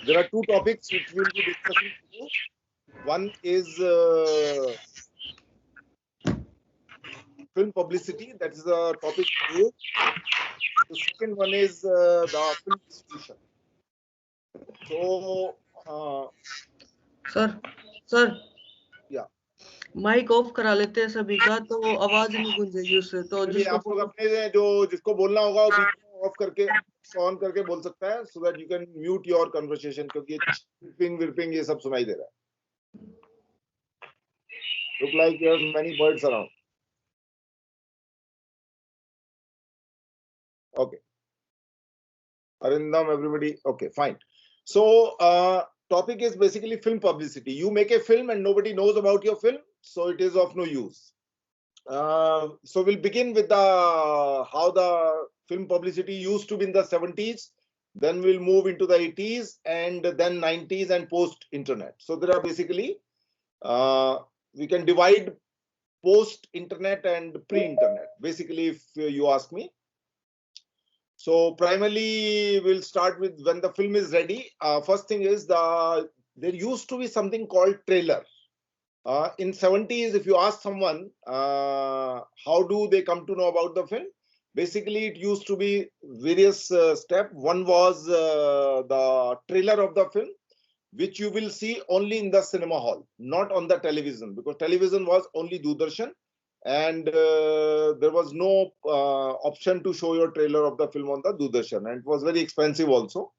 there are two topics which we will be discussing today. One is film publicity, that is the topic A. The second one is the film distribution. So, sir या mic off करा लेते हैं सभी का, तो आवाज नहीं गूंजेगी उससे। तो आप लोग अपने जो जिसको बोलना होगा वो बीच में ऑफ करके ऑन करके बोल सकता है, so that you can mute your conversation, क्योंकि चिपिंग विपिंग ये सब सुनाई दे रहा है। Look like you have many birds around. Okay. Arindam, everybody. Okay, fine. So, topic is basically film publicity. You make a film and nobody knows about your film, so it is of no use. So we'll begin with how the film publicity used to be in the 70s. Then we'll move into the 80s and then 90s and post-internet. So there are basically, we can divide post-internet and pre-internet, basically, if you ask me. So primarily, we'll start with when the film is ready. First thing is there used to be something called trailer. In 70s, if you ask someone, how do they come to know about the film? Basically, it used to be various steps. One was the trailer of the film, which you will see only in the cinema hall, not on the television, because television was only Doordarshan, and there was no option to show your trailer of the film on the Doordarshan, and it was very expensive also.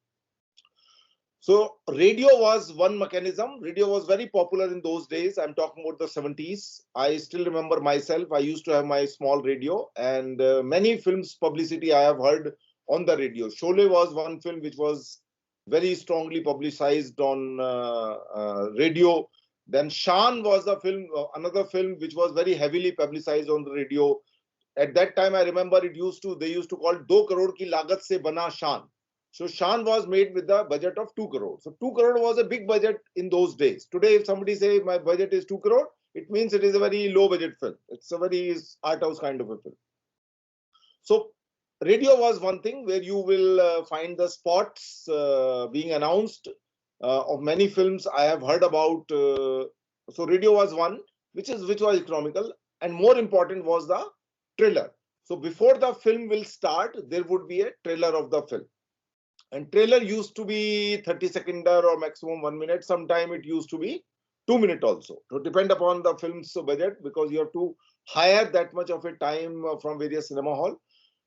So radio was one mechanism. Radio was very popular in those days. I'm talking about the 70s. I still remember myself. I used to have my small radio, and many films publicity I have heard on the radio. Sholay was one film which was very strongly publicized on radio. Then Shaan was a film, another film which was very heavily publicized on the radio. At that time, I remember they used to call 2 crore ki lagat se bana Shaan. So Shaan was made with the budget of 2 crore. So 2 crore was a big budget in those days. Today, if somebody say my budget is 2 crore, it means it is a very low budget film. It's a very art house kind of a film. So radio was one thing where you will find the spots being announced of many films I have heard about. So radio was one, which was economical, and more important was the trailer. So before the film will start, there would be a trailer of the film. And trailer used to be 30-second or maximum 1 minute. Sometime it used to be 2 minutes also. So depend upon the film's budget, because you have to hire that much of a time from various cinema hall.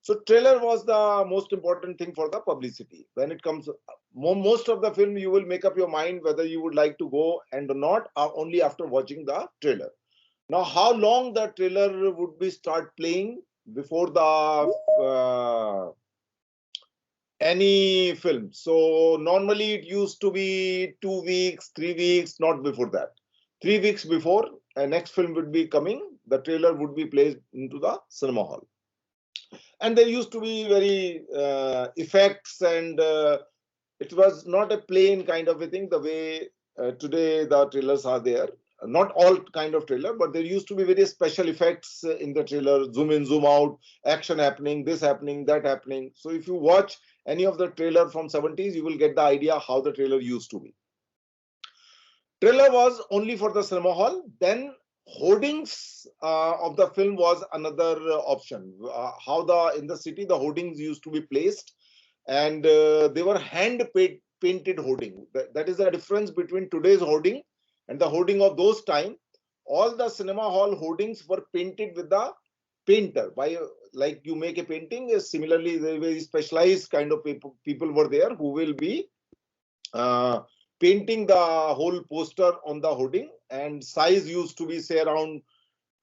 So trailer was the most important thing for the publicity. When it comes, most of the film, you will make up your mind whether you would like to go and or not, only after watching the trailer. Now, how long the trailer would be start playing before the any film? So normally it used to be 2 weeks, 3 weeks, not before that. 3 weeks before a next film would be coming, the trailer would be placed into the cinema hall. And there used to be very effects, and it was not a plain kind of a thing the way today the trailers are there. Not all kind of trailer, but there used to be various special effects in the trailer, zoom in, zoom out, action happening, this happening, that happening. So if you watch any of the trailer from 70s, you will get the idea how the trailer used to be. Trailer was only for the cinema hall. Then hoardings of the film was another option. How in the city the hoardings used to be placed, and they were hand painted hoarding. That is the difference between today's hoarding and the hoarding of those time. All the cinema hall hoardings were painted with the painter. By like you make a painting, similarly, very specialized kind of people were there who will be painting the whole poster on the hoarding, and size used to be say around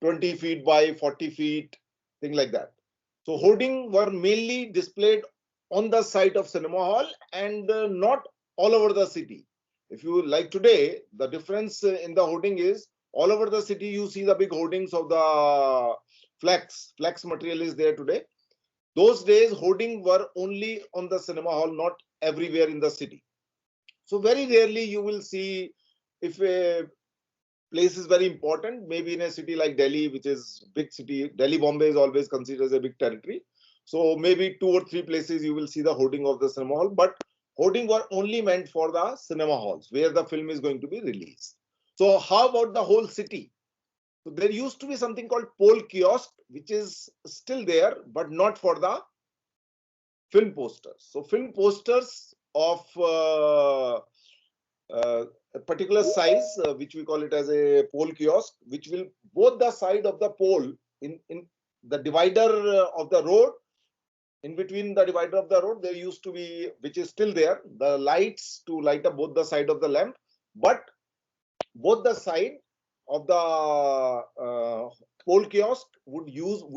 20 feet by 40 feet, thing like that. So hoarding were mainly displayed on the site of cinema hall and not all over the city. If you like today, the difference in the hoarding is all over the city you see the big hoardings of the flex material is there today. Those days hoarding were only on the cinema hall, not everywhere in the city. So very rarely you will see, if a place is very important, maybe in a city like Delhi, which is big city. Delhi, Bombay is always considered as a big territory. So maybe 2 or 3 places you will see the hoarding of the cinema hall, but hoarding were only meant for the cinema halls where the film is going to be released. So how about the whole city? So there used to be something called pole kiosk, which is still there, but not for the film posters. So film posters of a particular size, which we call it as a pole kiosk, which will both the side of the pole in the divider of the road. In between the divider of the road, there used to be, which is still there, the lights to light up both the side of the lamp, but both the side of the pole kiosk would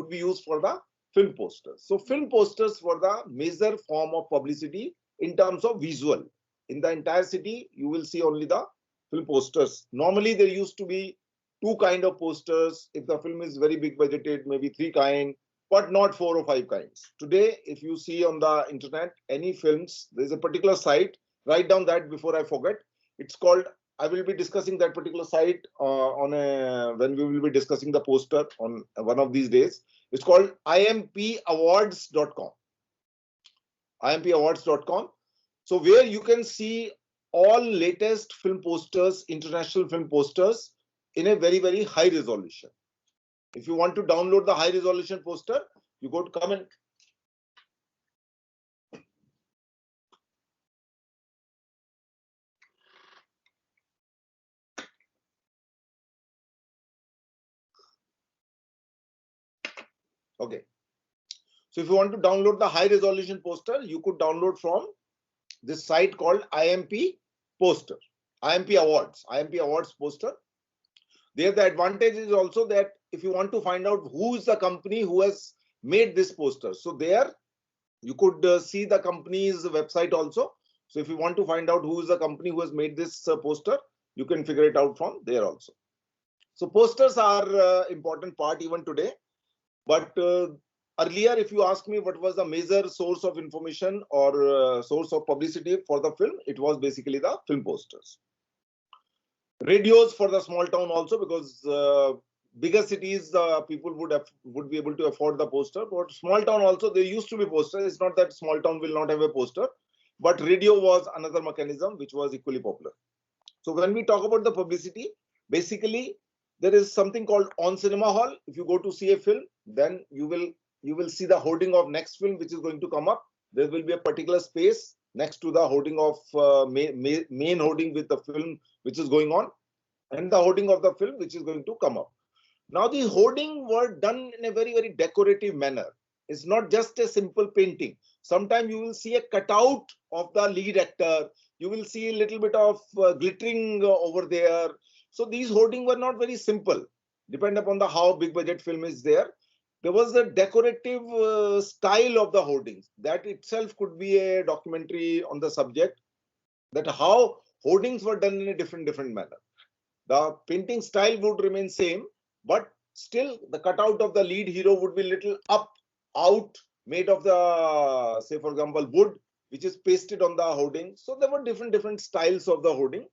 be used for the film posters. So film posters were the major form of publicity in terms of visual. In the entire city, you will see only the film posters. Normally, there used to be 2 kind of posters. If the film is very big budgeted, maybe 3 kind, but not 4 or 5 kinds. Today, if you see on the internet any films, there's a particular site. Write down that before I forget. It's called. I will be discussing that particular site when we will be discussing the poster on one of these days. It's called impawards.com. impawards.com. So where you can see all latest film posters, international film posters in a very, very high resolution. If you want to download the high resolution poster, you go to comment. Okay. So if you want to download the high resolution poster, you could download from this site called IMP Poster, IMP Awards, IMP Awards poster. There, the advantage is also that if you want to find out who is the company who has made this poster, so there you could see the company's website also. So if you want to find out who is the company who has made this poster, you can figure it out from there also. So posters are important part even today. But earlier, if you ask me what was the major source of information or source of publicity for the film, it was basically the film posters. Radios for the small town also, because bigger cities, people would be able to afford the poster. But small town also, there used to be posters. It's not that small town will not have a poster, but radio was another mechanism which was equally popular. So when we talk about the publicity, basically there is something called on cinema hall. If you go to see a film, then you will see the hoarding of next film which is going to come up. There will be a particular space next to the hoarding of main hoarding with the film which is going on, and the hoarding of the film which is going to come up. Now the hoarding were done in a very, very decorative manner. It's not just a simple painting. Sometimes you will see a cutout of the lead actor. You will see a little bit of glittering over there. So these hoarding were not very simple. Depend upon the how big budget film is there. There was a decorative style of the hoardings. That itself could be a documentary on the subject, that how hoardings were done in a different manner. The painting style would remain same, but still the cutout of the lead hero would be little up, out, made of the, say for example, wood, which is pasted on the hoarding. So there were different styles of the hoarding.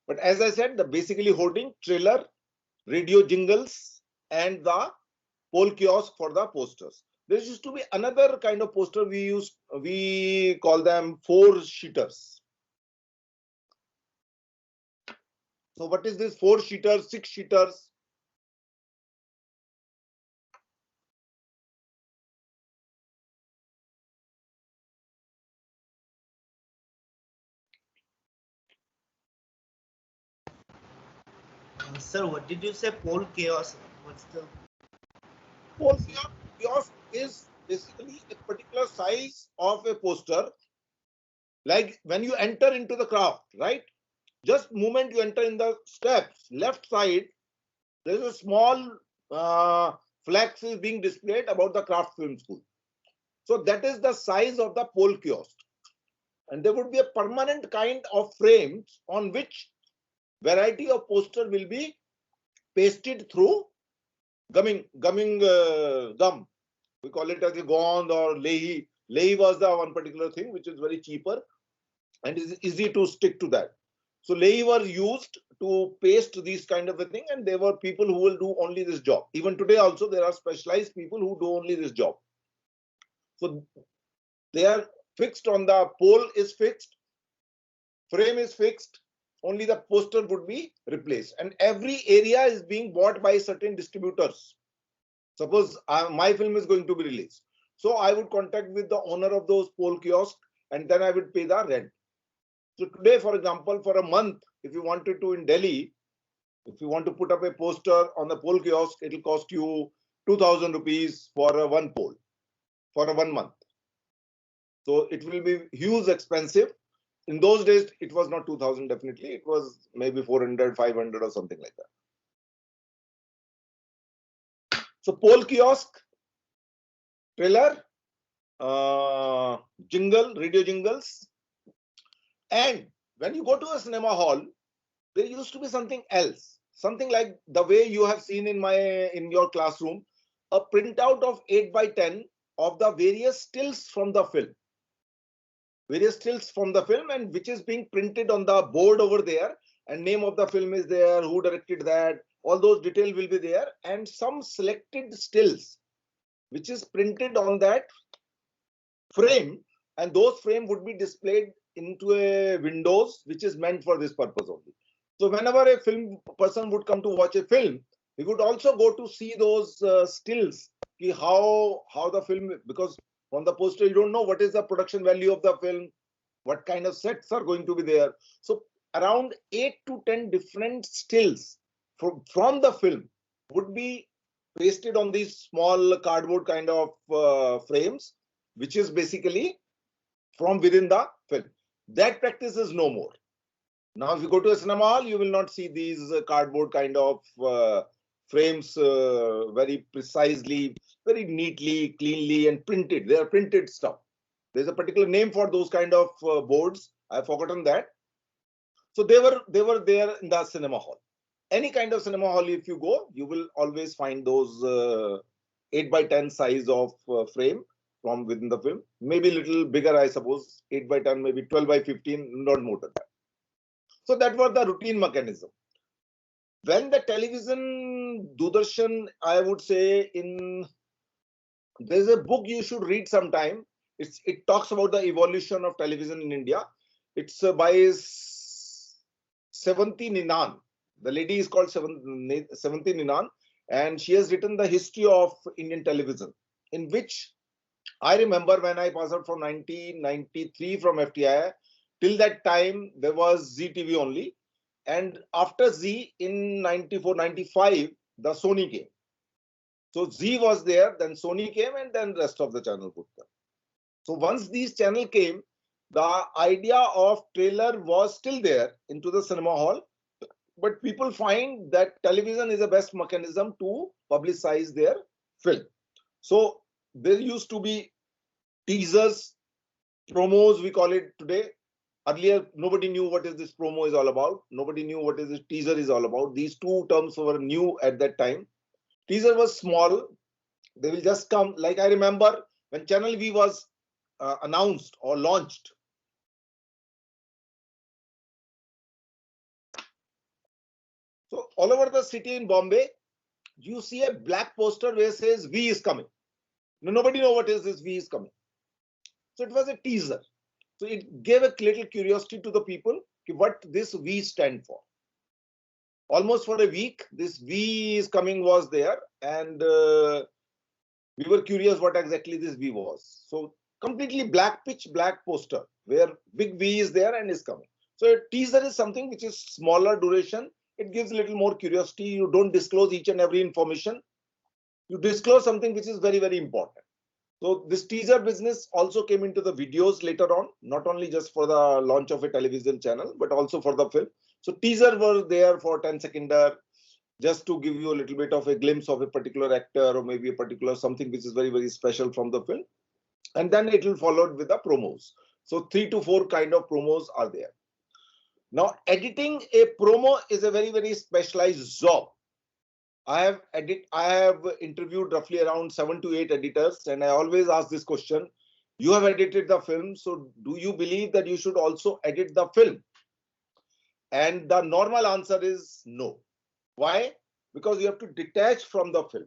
But as I said, the basically hoarding, trailer, radio jingles, and the pole kiosk for the posters. There used to be another kind of poster we call them 4-sheeters. So what is this 4-sheeters, 6-sheeters? Sir, what did you say? Pole chaos? What's the Pole kiosk is basically a particular size of a poster. Like when you enter into the craft, right? Just moment you enter in the steps, left side, there is a small flex is being displayed about the craft film school. So that is the size of the pole kiosk. And there would be a permanent kind of frames on which variety of poster will be pasted through gum. We call it as a gond or lehi. Lehi was the one particular thing which is very cheaper and is easy to stick to that. So lehi were used to paste these kind of a thing, and there were people who will do only this job. Even today also there are specialized people who do only this job. So they are fixed on the pole is fixed, frame is fixed, only the poster would be replaced. And every area is being bought by certain distributors. Suppose my film is going to be released. So I would contact with the owner of those pole kiosk and then I would pay the rent. So today, for example, for a month, if you wanted to in Delhi, if you want to put up a poster on the pole kiosk, it will cost you 2,000 rupees for one pole for a 1 month. So it will be huge expensive. In those days, it was not 2,000 definitely. It was maybe 400, 500 or something like that. So pole kiosk, trailer, jingle, radio jingles. And when you go to a cinema hall, there used to be something else. Something like the way you have seen in your classroom, a printout of 8 by 10 of the various stills from the film. Various stills from the film, and which is being printed on the board over there, and name of the film is there, who directed that, all those details will be there, and some selected stills which is printed on that frame, and those frame would be displayed into a windows which is meant for this purpose only. So whenever a film person would come to watch a film, he would also go to see those stills, how the film, because from the poster you don't know what is the production value of the film, what kind of sets are going to be there. So around 8 to 10 different stills from the film would be pasted on these small cardboard kind of frames, which is basically from within the film. That practice is no more. Now, if you go to a cinema hall, you will not see these cardboard kind of frames very precisely, very neatly, cleanly, and printed. They are printed stuff. There's a particular name for those kind of boards. I've forgotten that. So they were there in the cinema hall. Any kind of cinema hall, if you go, you will always find those 8 by 10 size of frame from within the film. Maybe a little bigger, I suppose. 8 by 10, maybe 12 by 15, not more than that. So that was the routine mechanism. When the television, Doordarshan, I would say, there's a book you should read sometime. It talks about the evolution of television in India. It's by Sevanti Ninan. The lady is called Sevanti Ninan, and she has written the history of Indian television, in which I remember when I passed out from 1993 from FTI, till that time there was Zee TV only. And after Zee in 94, 95, the Sony came. So Zee was there, then Sony came, and then the rest of the channel would come. So once these channel came, the idea of trailer was still there into the cinema hall. But people find that television is the best mechanism to publicize their film. So there used to be teasers, promos, we call it today. Earlier, nobody knew what is this promo is all about. Nobody knew what is this teaser is all about. These two terms were new at that time. Teaser was small. They will just come. Like I remember when Channel V was announced or launched. So all over the city in Bombay, you see a black poster where it says V is coming. Nobody knows what is this V is coming. So it was a teaser. So it gave a little curiosity to the people what this V stand for. Almost for a week, this V is coming was there, and we were curious what exactly this V was. So completely black, pitch black poster where big V is there and is coming. So a teaser is something which is smaller duration. It gives a little more curiosity. You don't disclose each and every information. You disclose something which is very, very important. So this teaser business also came into the videos later on, not only just for the launch of a television channel, but also for the film. So teaser were there for 10-seconder, just to give you a little bit of a glimpse of a particular actor or maybe a particular something which is very, very special from the film. And then it will follow with the promos. So 3 to 4 kind of promos are there. Now, editing a promo is a very, very specialized job. I have interviewed roughly around 7 to 8 editors, and I always ask this question. You have edited the film, so do you believe that you should also edit the film? And the normal answer is no. Why? Because you have to detach from the film.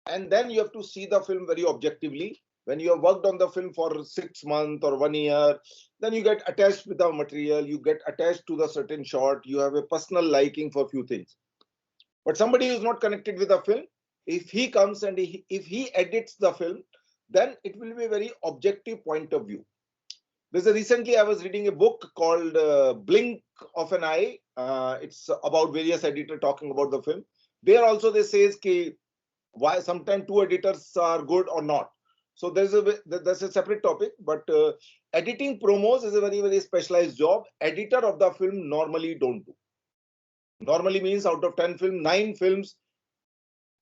And then you have to see the film very objectively, When you have worked on the film for 6 months or 1 year, then you get attached with the material, you get attached to the certain shot, you have a personal liking for few things. But somebody who is not connected with the film, if he comes and if he edits the film, then it will be a very objective point of view. Recently, I was reading a book called Blink of an Eye. It's about various editors talking about the film. There also they say why sometimes two editors are good or not. So that's a separate topic. But editing promos is a very, very specialized job. Editor of the film normally don't do. Normally means out of 10 films, 9 films,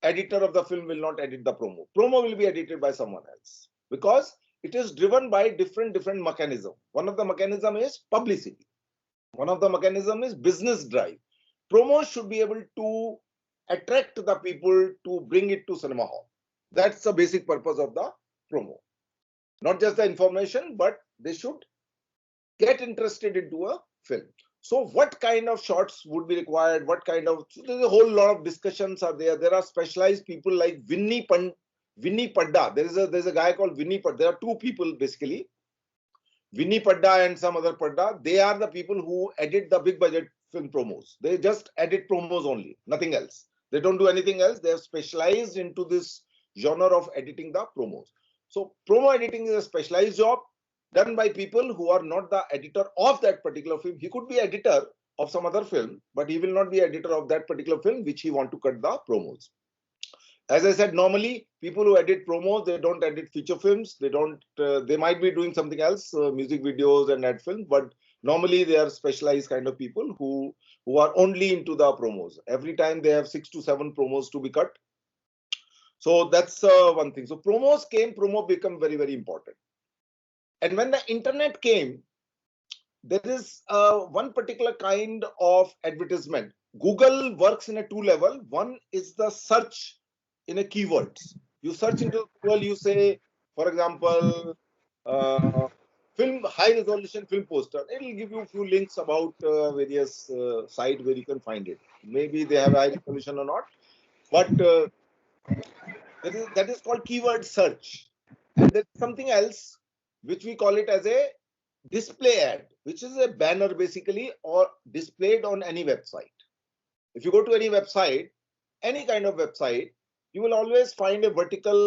editor of the film will not edit the promo. Promo will be edited by someone else because it is driven by different mechanism. One of the mechanism is publicity. One of the mechanism is business drive. Promo should be able to attract the people to bring it to cinema hall. That's the basic purpose of the promo. Not just the information, but they should get interested into a film. So what kind of shots would be required? What kind of, so there's a whole lot of discussions are there. There are specialized people like Vinny Padda. There's a guy called Vinny Padda. There are two people basically. Vinny Padda and some other Padda. They are the people who edit the big budget film promos. They just edit promos only, nothing else. They don't do anything else. They have specialized into this genre of editing the promos. So promo editing is a specialized job done by people who are not the editor of that particular film. He could be editor of some other film, but he will not be editor of that particular film which he want to cut the promos. As I said, normally people who edit promos, they don't edit feature films. They don't. They might be doing something else, music videos and ad films, but normally they are specialized kind of people who are only into the promos. Every time they have 6 to 7 promos to be cut. So that's one thing. So promo become very, very important. And when the internet came, there is one particular kind of advertisement. Google works in a 2 level. One is the search in a keywords. You search into Google, you say, for example, film high resolution film poster. It will give you a few links about various sites where you can find it. Maybe they have high resolution or not, but that is called keyword search. And there's something else which we call it as a display ad, which is a banner basically or displayed on any website. If you go to any website, any kind of website, you will always find a vertical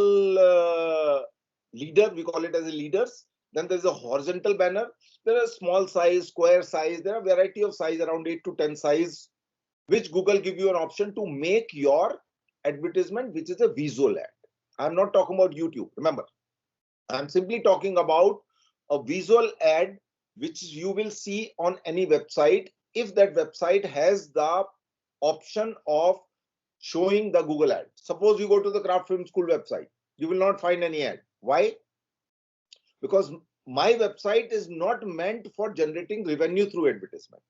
leader. We call it as a leaders. Then there's a horizontal banner. There are small size, square size. There are a variety of size, around 8 to 10 size, which Google give you an option to make your advertisement, which is a visual ad. I'm not talking about YouTube. Remember, I'm simply talking about a visual ad, which you will see on any website if that website has the option of showing the Google ad. Suppose you go to the Craft Film School website, you will not find any ad. Why? Because my website is not meant for generating revenue through advertisement.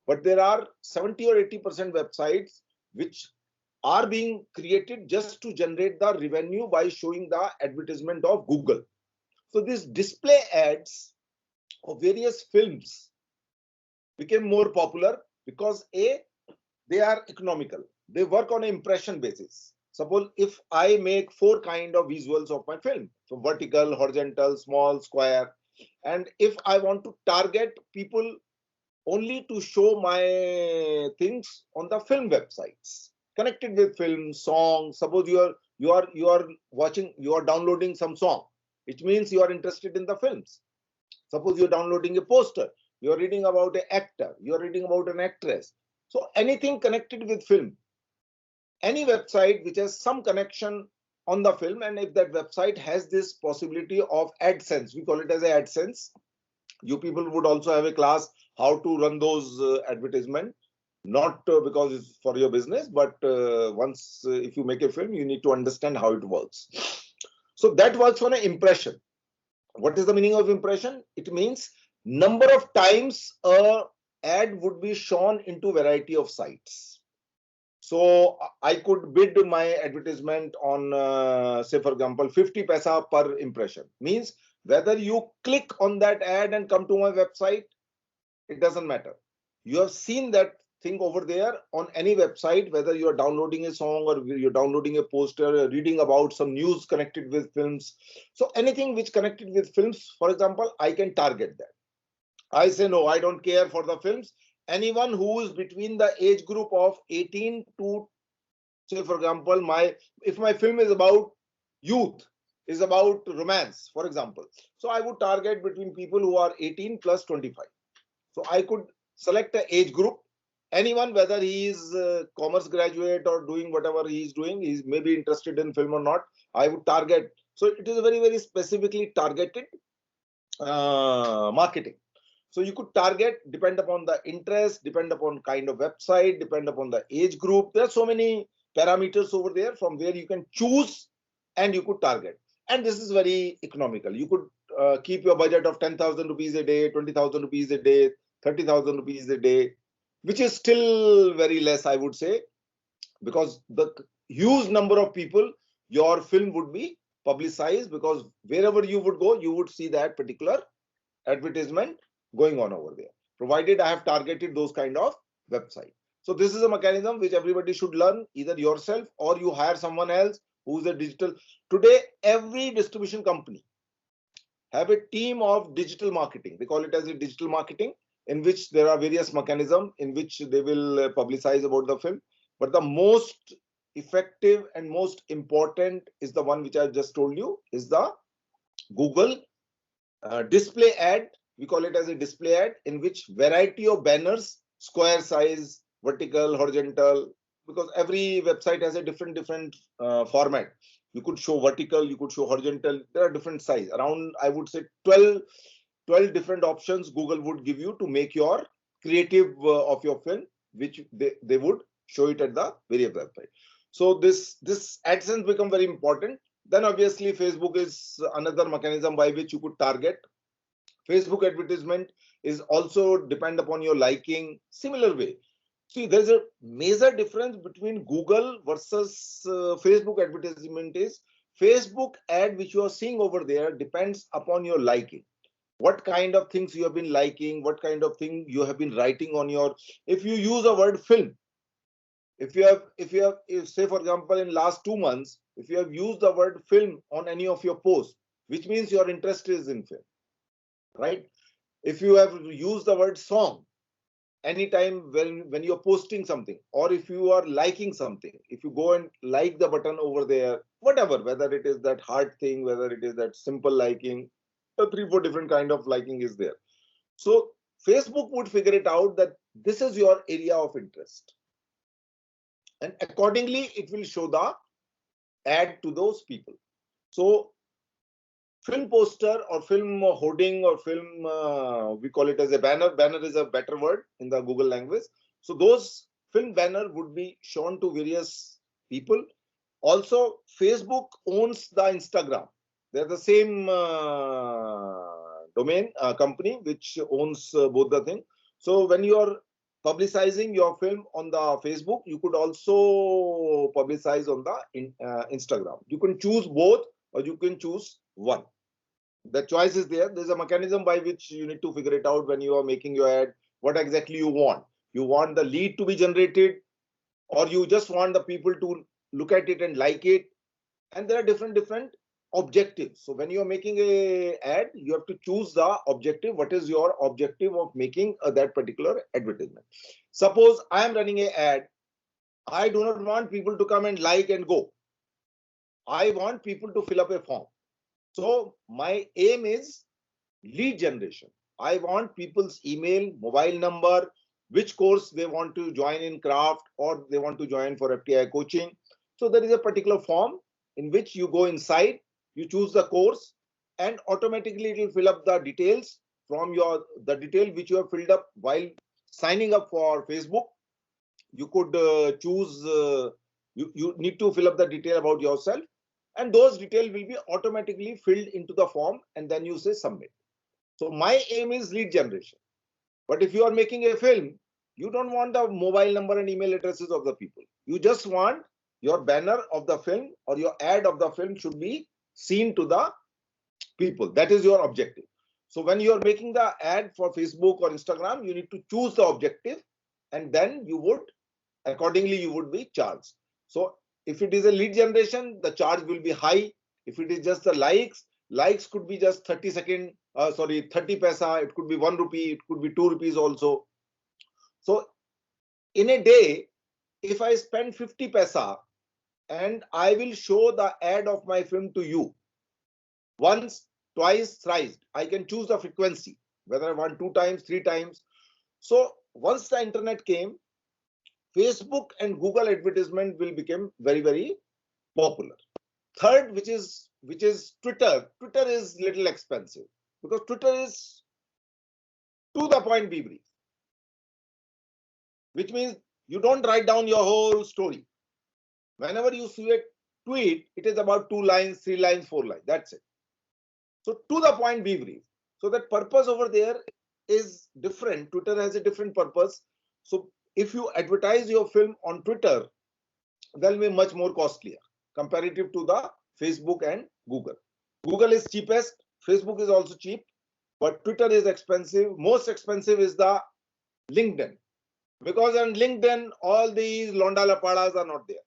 But there are 70 or 80% websites which are being created just to generate the revenue by showing the advertisement of Google. So these display ads of various films became more popular because A, they are economical. They work on an impression basis. Suppose if I make 4 kind of visuals of my film, so vertical, horizontal, small, square, and if I want to target people only to show my things on the film websites, connected with film, song. Suppose you are watching, you are downloading some song. It means you are interested in the films. Suppose you are downloading a poster, you are reading about an actor, you are reading about an actress. So anything connected with film, any website which has some connection on the film, and if that website has this possibility of AdSense, we call it as a AdSense. You people would also have a class how to run those advertisement, not because it's for your business, but once if you make a film, you need to understand how it works. So that works on an impression. What is the meaning of impression? It means number of times a ad would be shown into variety of sites. So I could bid my advertisement on, say for example, 50 paisa per impression. Means whether you click on that ad and come to my website, it doesn't matter. You have seen that thing over there on any website, whether you are downloading a song or you're downloading a poster, reading about some news connected with films. So anything which connected with films, for example, I can target that. I say, no, I don't care for the films. Anyone who is between the age group of 18 to, say, for example, if my film is about youth, is about romance, for example, so I would target between people who are 18 plus 25. So I could select an age group. Anyone, whether he is a commerce graduate or doing whatever he is doing, he's maybe interested in film or not, I would target. So it is a very, very specifically targeted marketing. So you could target, depend upon the interest, depend upon kind of website, depend upon the age group. There are so many parameters over there from where you can choose and you could target. And this is very economical. You could keep your budget of 10,000 rupees a day, 20,000 rupees a day, 30,000 rupees a day, which is still very less, I would say, because the huge number of people, your film would be publicized, because wherever you would go, you would see that particular advertisement going on over there, provided I have targeted those kind of website. So this is a mechanism which everybody should learn, either yourself or you hire someone else who's a digital. Today, every distribution company have a team of digital marketing. They call it as a digital marketing, in which there are various mechanisms in which they will publicize about the film. But the most effective and most important is the one which I just told you, is the Google display ad. We call it as a display ad, in which variety of banners, square size, vertical, horizontal, because every website has a different format. You could show vertical, you could show horizontal. There are different size. Around, I would say, 12 different options Google would give you to make your creative of your film, which they would show it at the various website. So this AdSense become very important. Then obviously Facebook is another mechanism by which you could target. Facebook advertisement is also depend upon your liking. Similar way. See, there's a major difference between Google versus Facebook advertisement is Facebook ad which you are seeing over there depends upon your liking. What kind of things you have been liking, what kind of thing you have been writing on your, if you use a word film, if say for example in last 2 months, if you have used the word film on any of your posts, which means your interest is in film, right? If you have used the word song anytime when you're posting something, or if you are liking something, if you go and like the button over there, whatever, whether it is that heart thing, whether it is that simple liking, 3-4 different kind of liking is there. So Facebook would figure it out that this is your area of interest, and accordingly it will show the ad to those people. So film poster or film hoarding or film, we call it as a banner. Banner is a better word in the Google language. So those film banner would be shown to various people. Also, Facebook owns the Instagram. They're the same domain company which owns both the thing. So when you are publicizing your film on the Facebook, you could also publicize on the Instagram. You can choose both or you can choose one. The choice is there. There's a mechanism by which you need to figure it out when you are making your ad, what exactly you want. You want the lead to be generated, or you just want the people to look at it and like it. And there are different objectives. So when you are making a ad, you have to choose the objective. What is your objective of making that particular advertisement? Suppose I am running an ad. I do not want people to come and like and go. I want people to fill up a form. So my aim is lead generation. I want people's email, mobile number, which course they want to join in craft, or they want to join for FTI coaching. So there is a particular form in which you go inside, you choose the course, and automatically it will fill up the details from the detail which you have filled up while signing up for Facebook. You could choose, you need to fill up the detail about yourself, and those details will be automatically filled into the form, and then you say submit. So my aim is lead generation. But if you are making a film, you don't want the mobile number and email addresses of the people. You just want your banner of the film or your ad of the film should be seen to the people. That is your objective. So when you are making the ad for Facebook or Instagram, you need to choose the objective and then you would accordingly you would be charged. So if it is a lead generation, the charge will be high. If it is just the likes could be just 30 paisa, it could be 1 rupee, it could be 2 rupees also. So in a day, if I spend 50 paisa and I will show the ad of my film to you once, twice, thrice, I can choose the frequency, whether I want 2 times, 3 times. So once the internet came, Facebook and Google advertisement will become very, very popular. Third, which is Twitter. Twitter is little expensive because Twitter is to the point, be brief, which means you don't write down your whole story. Whenever you see a tweet, it is about 2 lines, 3 lines, 4 lines. That's it. So to the point, be brief. So that purpose over there is different. Twitter has a different purpose. So if you advertise your film on Twitter, that will be much more costlier comparative to the Facebook and Google. Google is cheapest, Facebook is also cheap, but Twitter is expensive. Most expensive is the LinkedIn, because on LinkedIn all these londa lapadas are not there.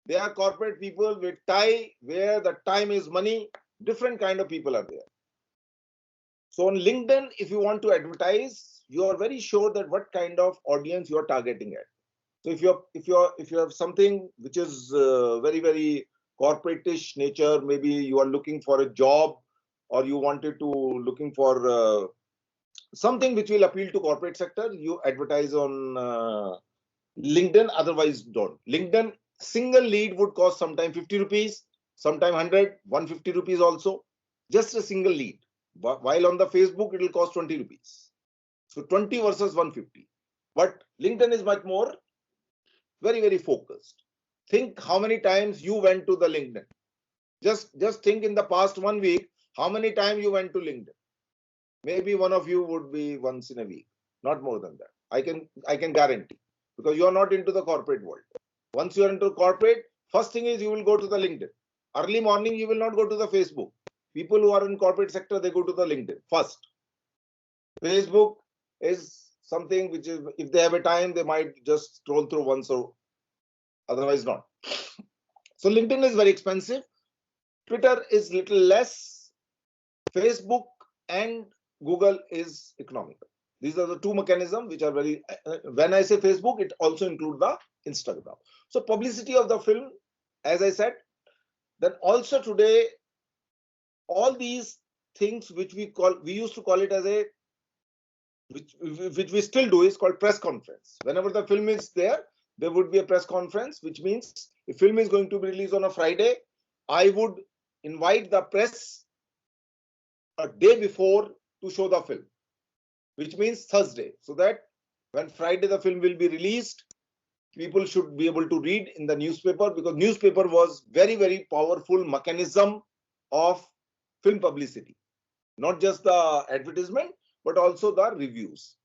They are corporate people with tie, where the time is money. Different kind of people are there. So on LinkedIn, if you want to advertise, you are very sure that what kind of audience you are targeting at. So if you have something which is very, very corporate-ish nature, maybe you are looking for a job, or you wanted to looking for something which will appeal to corporate sector, you advertise on LinkedIn. Otherwise, don't. LinkedIn single lead would cost sometime 50 rupees, sometime 100, 150 rupees also, just a single lead. But while on the Facebook, it will cost 20 rupees. So 20 versus 150. But LinkedIn is much more very, very focused. Think how many times you went to the LinkedIn. Just think in the past 1 week, how many times you went to LinkedIn. Maybe one of you would be once in a week, not more than that. I can guarantee, because you are not into the corporate world. Once you are into corporate, first thing is you will go to the LinkedIn. Early morning, you will not go to the Facebook. People who are in corporate sector, they go to the LinkedIn first. Facebook is something which is, if they have a time, they might just scroll through once, or otherwise not. So LinkedIn is very expensive. Twitter is little less. Facebook and Google is economical. These are the two mechanisms which are very, when I say Facebook, it also includes the Instagram. So publicity of the film, as I said, then also today, all these things which we used to call it as a, which we still do, is called press conference. Whenever the film is there would be a press conference, which means if film is going to be released on a Friday, I would invite the press a day before to show the film, which means Thursday, so that when Friday the film will be released, people should be able to read in the newspaper, because newspaper was very, very powerful mechanism of film publicity, not just the advertisement, but also the reviews.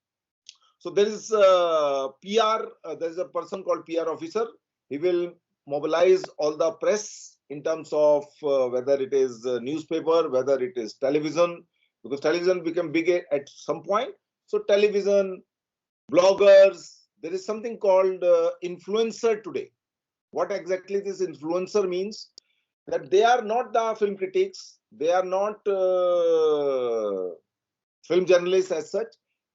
So there is PR, there is a person called PR officer. He will mobilize all the press in terms of whether it is newspaper, whether it is television, because television became big at some point. So television, bloggers, there is something called influencer today. What exactly this influencer means? That they are not the film critics, they are not film journalists as such,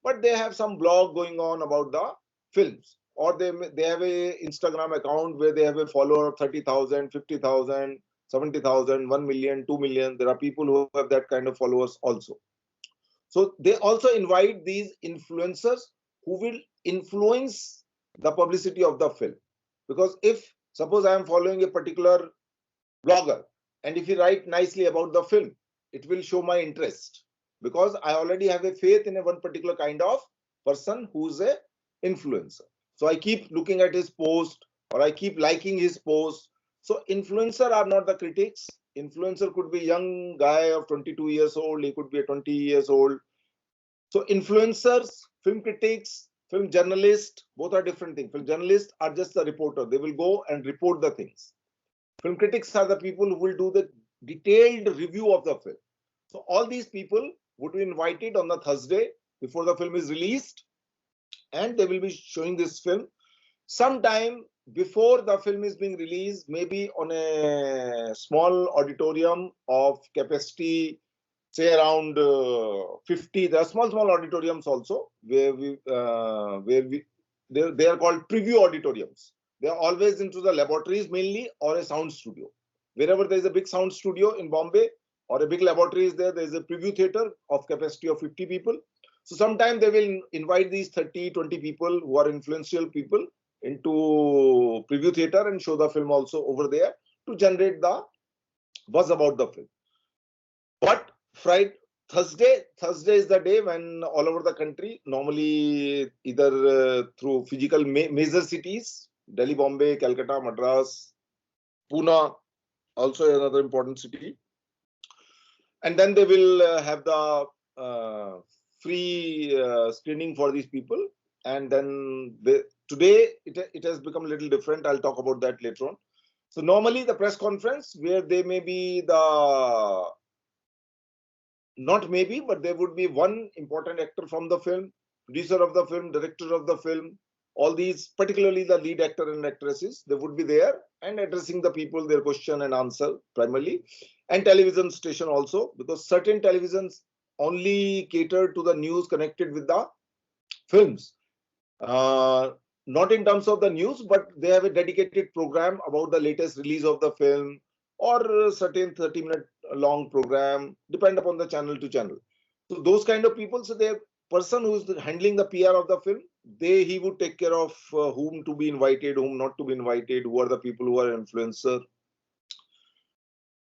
but they have some blog going on about the films, or they have a Instagram account where they have a follower of 30,000, 50,000, 70,000, 1 million, 2 million. There are people who have that kind of followers also. So they also invite these influencers who will influence the publicity of the film. Because if suppose I am following a particular blogger, and if he write nicely about the film, it will show my interest, because I already have a faith in a one particular kind of person who's a influencer. So I keep looking at his post, or I keep liking his post. So influencer are not the critics. Influencer could be a young guy of 22 years old, he could be a 20 years old. So influencers, film critics, film journalists, both are different things. Film journalists are just the reporter. They will go and report the things. Film critics are the people who will do the detailed review of the film. So all these people would be invited on the Thursday before the film is released. and they will be showing this film sometime before the film is being released, maybe on a small auditorium of capacity, say around 50. There are small auditoriums also where we they are called preview auditoriums. They are always into the laboratories mainly, or a sound studio. Wherever there is a big sound studio in Bombay or a big laboratory is there, there is a preview theater of capacity of 50 people. So sometime they will invite these 30, 20 people who are influential people into preview theater and show the film also over there to generate the buzz about the film. But Friday, Thursday is the day when all over the country, normally either through physical major cities, Delhi, Bombay, Calcutta, Madras, Pune, also another important city, and then they will have the free screening for these people. And then today it has become a little different. I'll talk about that later on. So normally the press conference where they may be the, not maybe, but there would be one important actor from the film, producer of the film, director of the film, all these, particularly the lead actor and actresses, they would be there and addressing the people, their question and answer primarily, and television station also, because certain televisions only cater to the news connected with the films. Not in terms of the news, but they have a dedicated program about the latest release of the film, or a certain 30-minute long program, depend upon the channel to channel. So those kind of people, so the person who is handling the PR of the film, he would take care of whom to be invited, whom not to be invited, who are the people who are influencer.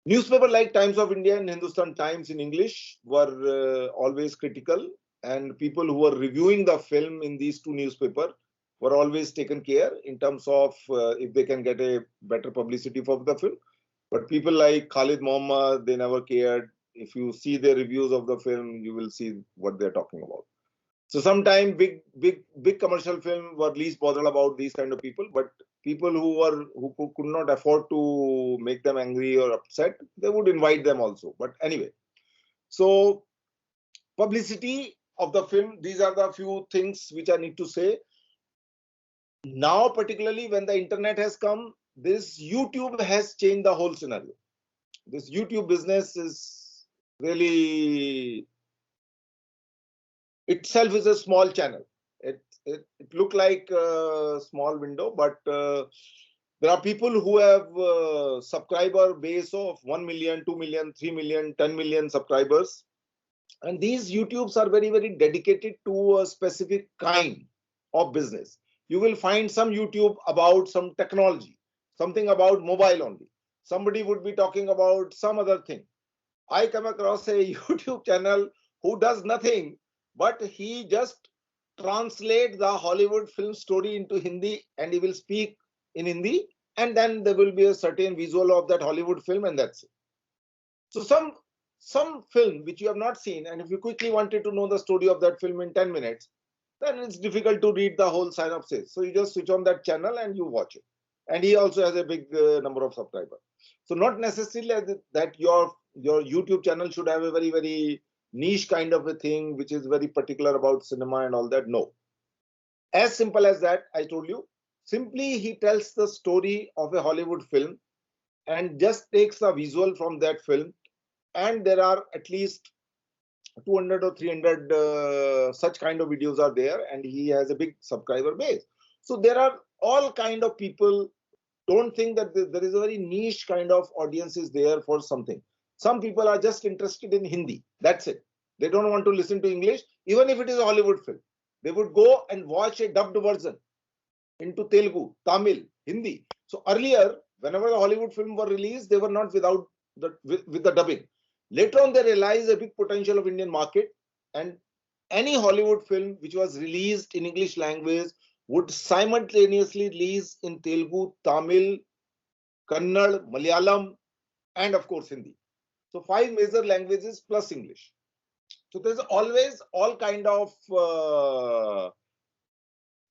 Newspaper like Times of India and Hindustan Times in English were always critical, and people who were reviewing the film in these two newspapers were always taken care in terms of if they can get a better publicity for the film. But people like Khalid Mohammed, they never cared. If you see their reviews of the film, you will see what they're talking about. So sometimes big commercial film were least bothered about these kind of people, but people who could not afford to make them angry or upset, they would invite them also. But anyway, so publicity of the film, these are the few things which I need to say. Now, particularly when the internet has come, this YouTube has changed the whole scenario. This YouTube business is really itself is a small channel. It looked like a small window, but there are people who have subscriber base of 1 million, 2 million, 3 million, 10 million subscribers. And these YouTubes are very, very dedicated to a specific kind of business. You will find some YouTube about some technology, something about mobile only. Somebody would be talking about some other thing. I come across a YouTube channel who does nothing, but he just translate the Hollywood film story into Hindi, and he will speak in Hindi, and then there will be a certain visual of that Hollywood film, and that's it. So some film which you have not seen, and if you quickly wanted to know the story of that film in 10 minutes, then it's difficult to read the whole synopsis. So you just switch on that channel and you watch it. And he also has a big number of subscribers. So not necessarily that your YouTube channel should have a very, very niche kind of a thing, which is very particular about cinema and all that. No. As simple as that, I told you. Simply, he tells the story of a Hollywood film and just takes the visual from that film. And there are at least 200 or 300 such kind of videos are there, and he has a big subscriber base. So there are all kind of people. Don't think that there is a very niche kind of audience is there for something. Some people are just interested in Hindi. That's it. They don't want to listen to English, even if it is a Hollywood film. They would go and watch a dubbed version into Telugu, Tamil, Hindi. So earlier, whenever the Hollywood film were released, they were not without with the dubbing. Later on, they realized a big potential of Indian market, and any Hollywood film which was released in English language would simultaneously release in Telugu, Tamil, Kannada, Malayalam, and of course Hindi. So 5 major languages plus English. So there's always all kind of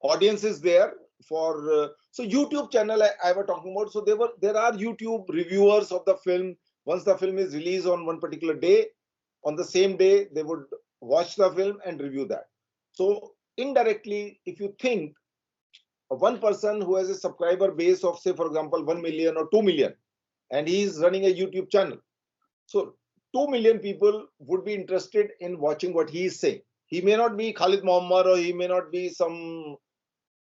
audiences there for. So YouTube channel I was talking about. So there are YouTube reviewers of the film. Once the film is released on one particular day, on the same day they would watch the film and review that. So indirectly, if you think one person who has a subscriber base of, say, for example, 1 million or 2 million, and he is running a YouTube channel. So 2 million people would be interested in watching what he is saying. He may not be Khalid Muhammad, or he may not be some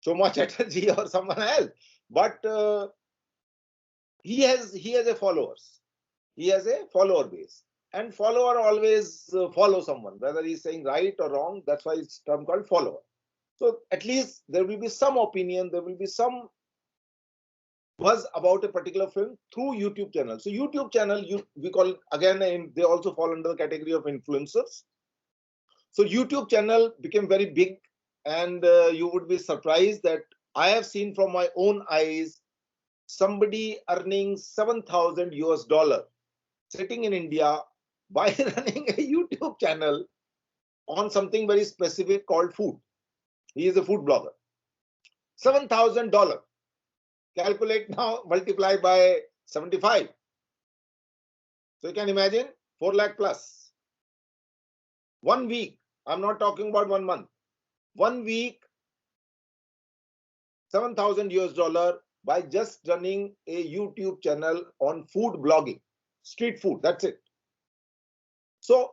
Choma Chatterjee or someone else, but he has a followers. He has a follower base, and follower always follow someone, whether he's saying right or wrong. That's why it's term called follower. So at least there will be some opinion, there will be some buzz about a particular film through YouTube channel. So YouTube channel, we call it, again, they also fall under the category of influencers. So YouTube channel became very big, and you would be surprised that I have seen from my own eyes somebody earning $7,000 sitting in India by running a YouTube channel on something very specific called food. He is a food blogger. $7,000. Calculate now, multiply by 75. So you can imagine 4 lakh plus. 1 week, I'm not talking about 1 month. 1 week, $7,000 by just running a YouTube channel on food blogging, street food. That's it. So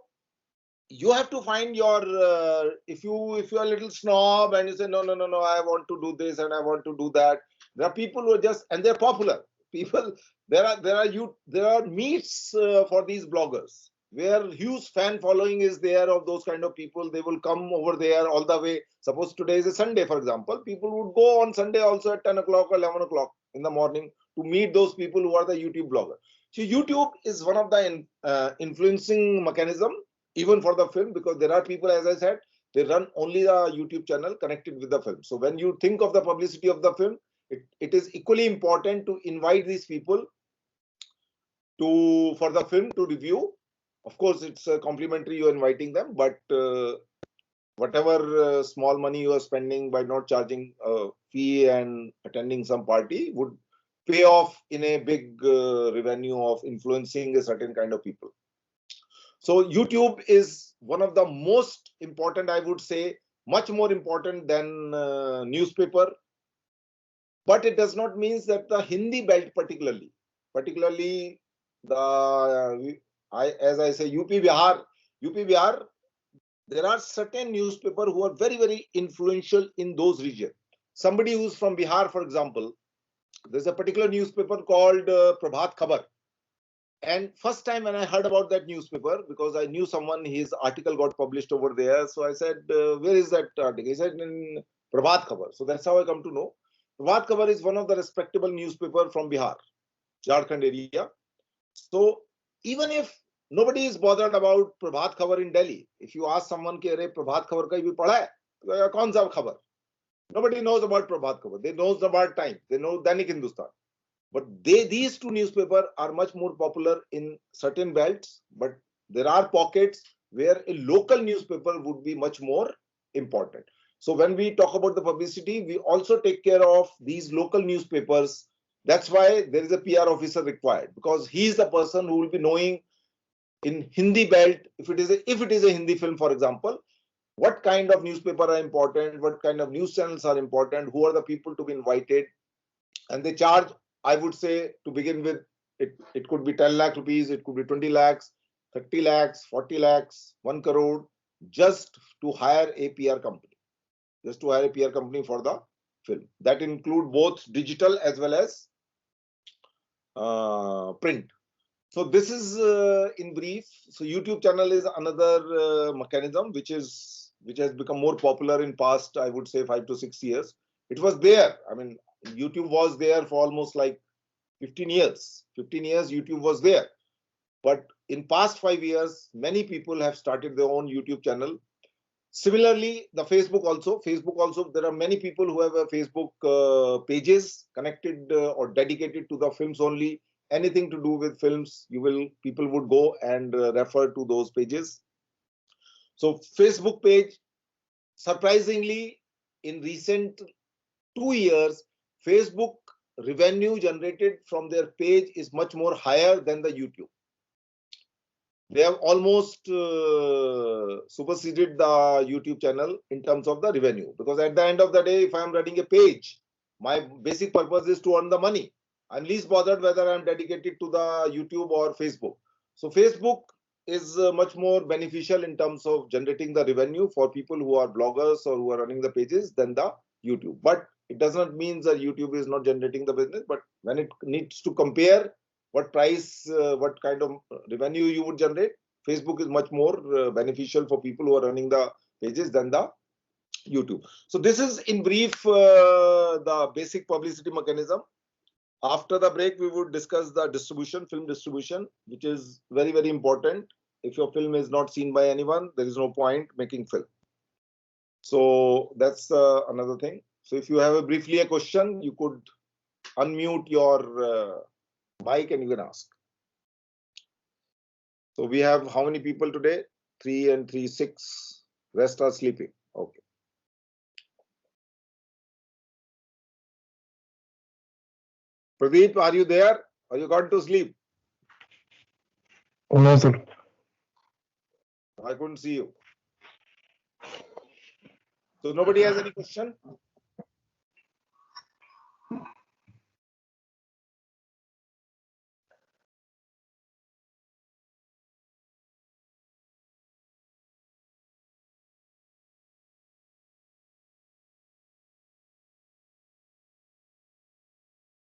you have to find your if you are a little snob and you say no, I want to do this and I want to do that. There are people who are just, and they're popular people. There are meets for these bloggers where huge fan following is there of those kind of people. They will come over there all the way. Suppose today is a Sunday, for example, people would go on Sunday also at 10 o'clock or 11 o'clock in the morning to meet those people who are the YouTube blogger. So YouTube is one of the influencing mechanism even for the film, because there are people, as I said, they run only the YouTube channel connected with the film. So when you think of the publicity of the film, it is equally important to invite these people for the film to review. Of course, it's complimentary, you're inviting them, but whatever small money you are spending by not charging a fee and attending some party would pay off in a big revenue of influencing a certain kind of people. So YouTube is one of the most important, I would say, much more important than newspaper. But it does not mean that the Hindi belt particularly the as I say, UP Bihar, there are certain newspaper who are very, very influential in those regions. Somebody who's from Bihar, for example, there's a particular newspaper called Prabhat Khabar. And first time when I heard about that newspaper, because I knew someone, his article got published over there. So I said, where is that article? He said, in Prabhat Khabar. So that's how I come to know. Prabhat Khabar is one of the respectable newspaper from Bihar, Jharkhand area. So even if nobody is bothered about Prabhat Khabar in Delhi, if you ask someone, ki, "Arey, Prabhat Khabar ka bhi padha hai?" Kaun sa khabar? Nobody knows about Prabhat Khabar. They know about Times. They know Dainik Hindustan. But these two newspapers are much more popular in certain belts, but there are pockets where a local newspaper would be much more important. So when we talk about the publicity, we also take care of these local newspapers. That's why there is a PR officer required, because he is the person who will be knowing in Hindi belt, if it is a Hindi film, for example, what kind of newspaper are important, what kind of news channels are important, who are the people to be invited, and they charge, I would say, to begin with, it could be 10 lakh rupees, it could be 20 lakhs, 30 lakhs, 40 lakhs, 1 crore, just to hire a PR company, for the film. That include both digital as well as print. So this is in brief. So YouTube channel is another mechanism which has become more popular in past, I would say, 5 to 6 years. It was there. I mean, YouTube was there for almost like 15 years. 15 years YouTube was there. But in past 5 years, many people have started their own YouTube channel. Similarly, the Facebook also, there are many people who have a Facebook pages connected or dedicated to the films only. Anything to do with films, people would go and refer to those pages. So Facebook page, surprisingly, in recent 2 years, Facebook revenue generated from their page is much more higher than the YouTube. they have almost superseded the YouTube channel in terms of the revenue. Because at the end of the day, if I am running a page, my basic purpose is to earn the money. I'm least bothered whether I'm dedicated to the YouTube or Facebook. So Facebook is much more beneficial in terms of generating the revenue for people who are bloggers or who are running the pages than the YouTube. But it does not mean that YouTube is not generating the business. But when it needs to compare what price, what kind of revenue you would generate, Facebook is much more beneficial for people who are running the pages than the YouTube. So this is in brief the basic publicity mechanism. After the break, we would discuss the distribution, film distribution, which is very, very important. If your film is not seen by anyone, there is no point making film. So that's another thing. So if you have briefly a question, you could unmute your mic and you can ask. So we have how many people today? 3 and 3, 6. Rest are sleeping. Okay. Pradeep, are you there? Or you gone to sleep? No, sir. I couldn't see you. So nobody has any question?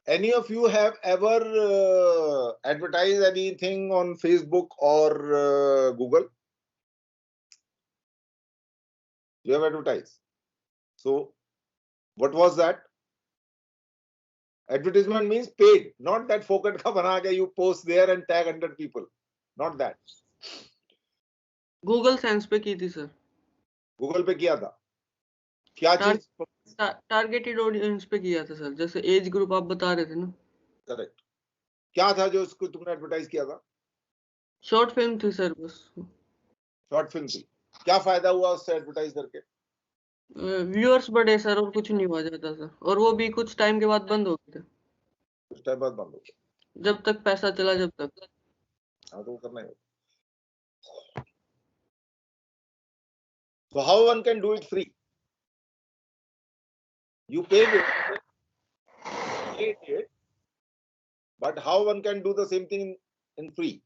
Any of you have ever advertised anything on Facebook or Google? You have advertised. So what was that? Advertisement means paid, not that fokat ka bana ke you post there and tag 100 people. Not that. Google sense पे की थी sir. Google पे किया था. क्या चीज? Targeted audience पे किया था सर, जैसे एज ग्रुप आप बता रहे थे ना. करेक्ट. क्या था जो उसको तुमने एडवर्टाइज किया था? शॉर्ट फिल्म थी सर बस. शॉर्ट फिल्म थी. क्या फायदा हुआ उससे एडवर्टाइज करके? व्यूअर्स बढ़े सर और कुछ नहीं हुआ जाता सर, और वो भी कुछ टाइम के बाद बंद हो गए थे. कुछ टाइम बाद बंद हो गया. जब तक पैसा चला जब तक. हाँ तो वो करना ही. So how one can do it free? You paid it, but how one can do the same thing in free?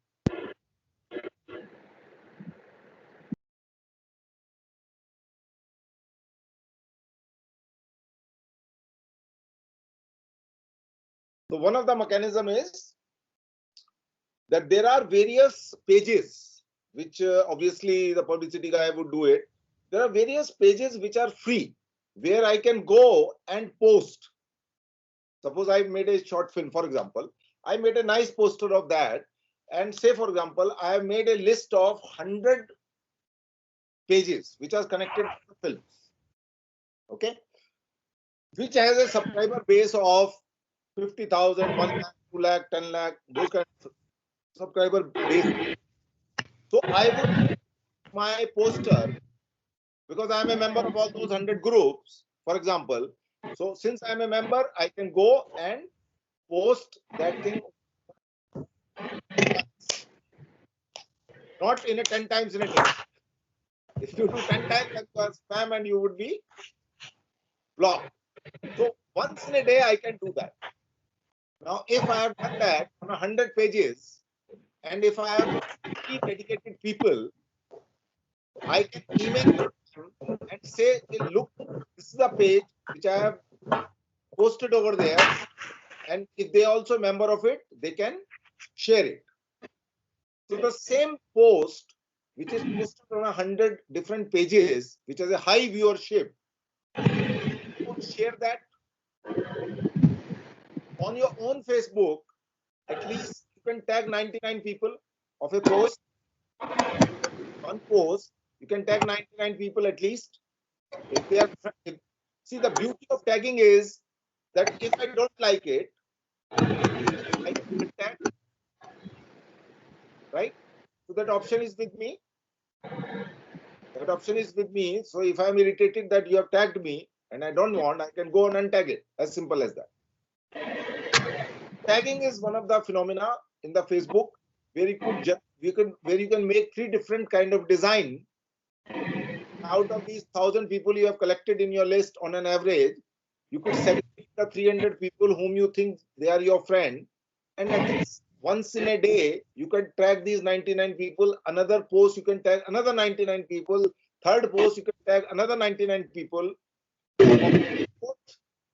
So one of the mechanism is that there are various pages, which obviously the publicity guy would do it. There are various pages which are free, where I can go and post. Suppose I made a short film, for example. I made a nice poster of that. And say, for example, I have made a list of 100 pages which are connected to the films. Okay? Which has a subscriber base of 50,000, 1 lakh, 2 lakh, 10 lakh, those kind of subscriber base. So I would my poster, because I am a member of all those 100 groups, for example. So since I am a member, I can go and post that thing. Not in a 10 times in a day. If you do 10 times, that was spam and you would be blocked. So once in a day, I can do that. Now, if I have done that on 100 pages, and if I have 50 dedicated people, I can email them and say, hey, look, this is a page which I have posted over there. And if they are also a member of it, they can share it. So the same post, which is posted on 100 different pages, which has a high viewership, you would share that on your own Facebook. At least you can tag 99 people of a post. One post, you can tag 99 people at least. If they are, see, the beauty of tagging is that if I don't like it, I can tag, right? So that option is with me. That option is with me. So if I'm irritated that you have tagged me and I don't want, I can go and untag it. As simple as that. Tagging is one of the phenomena in the Facebook where you could just where you can make 3 different kind of design. Out of these 1,000 people you have collected in your list, on an average, you could segregate the 300 people whom you think they are your friend, and at least once in a day you can tag these 99 people. Another post you can tag another 99 people. Third post you can tag another 99 people. Fourth,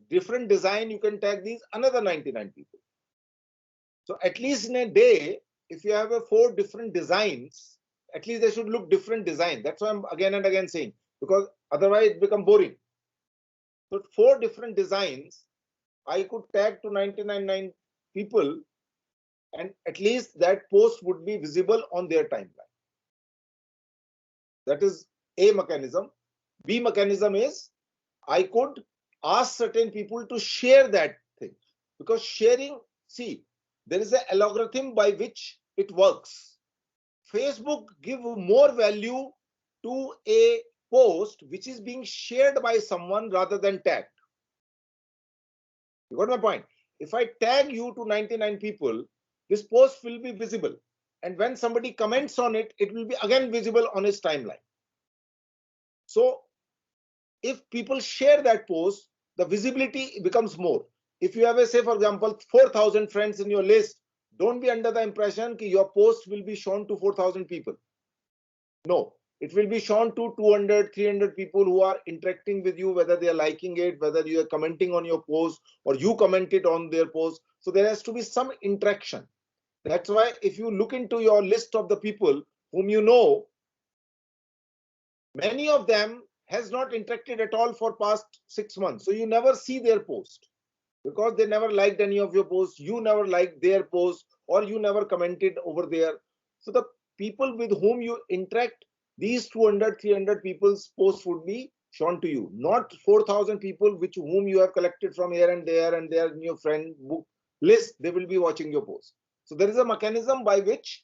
different design you can tag these another 99 people. So at least in a day, if you have 4 different designs, at least they should look different design. That's why I'm again and again saying, because otherwise it becomes boring. So 4 different designs I could tag to 99 people, and at least that post would be visible on their timeline. That is A mechanism. B mechanism is I could ask certain people to share that thing, because sharing, see, there is an algorithm by which it works. Facebook give more value to a post which is being shared by someone rather than tagged. You got my point? If I tag you to 99 people, this post will be visible. And when somebody comments on it, it will be again visible on his timeline. So if people share that post, the visibility becomes more. If you have a, say for example, 4,000 friends in your list, don't be under the impression that your post will be shown to 4,000 people. No, it will be shown to 200, 300 people who are interacting with you, whether they are liking it, whether you are commenting on your post, or you commented on their post. So there has to be some interaction. That's why if you look into your list of the people whom you know, many of them has not interacted at all for past 6 months. So you never see their post, because they never liked any of your posts, you never liked their post, or you never commented over there. So the people with whom you interact, these 200, 300 people's posts would be shown to you, not 4,000 people which whom you have collected from here and there, and they are in your friend book list, they will be watching your post. So there is a mechanism by which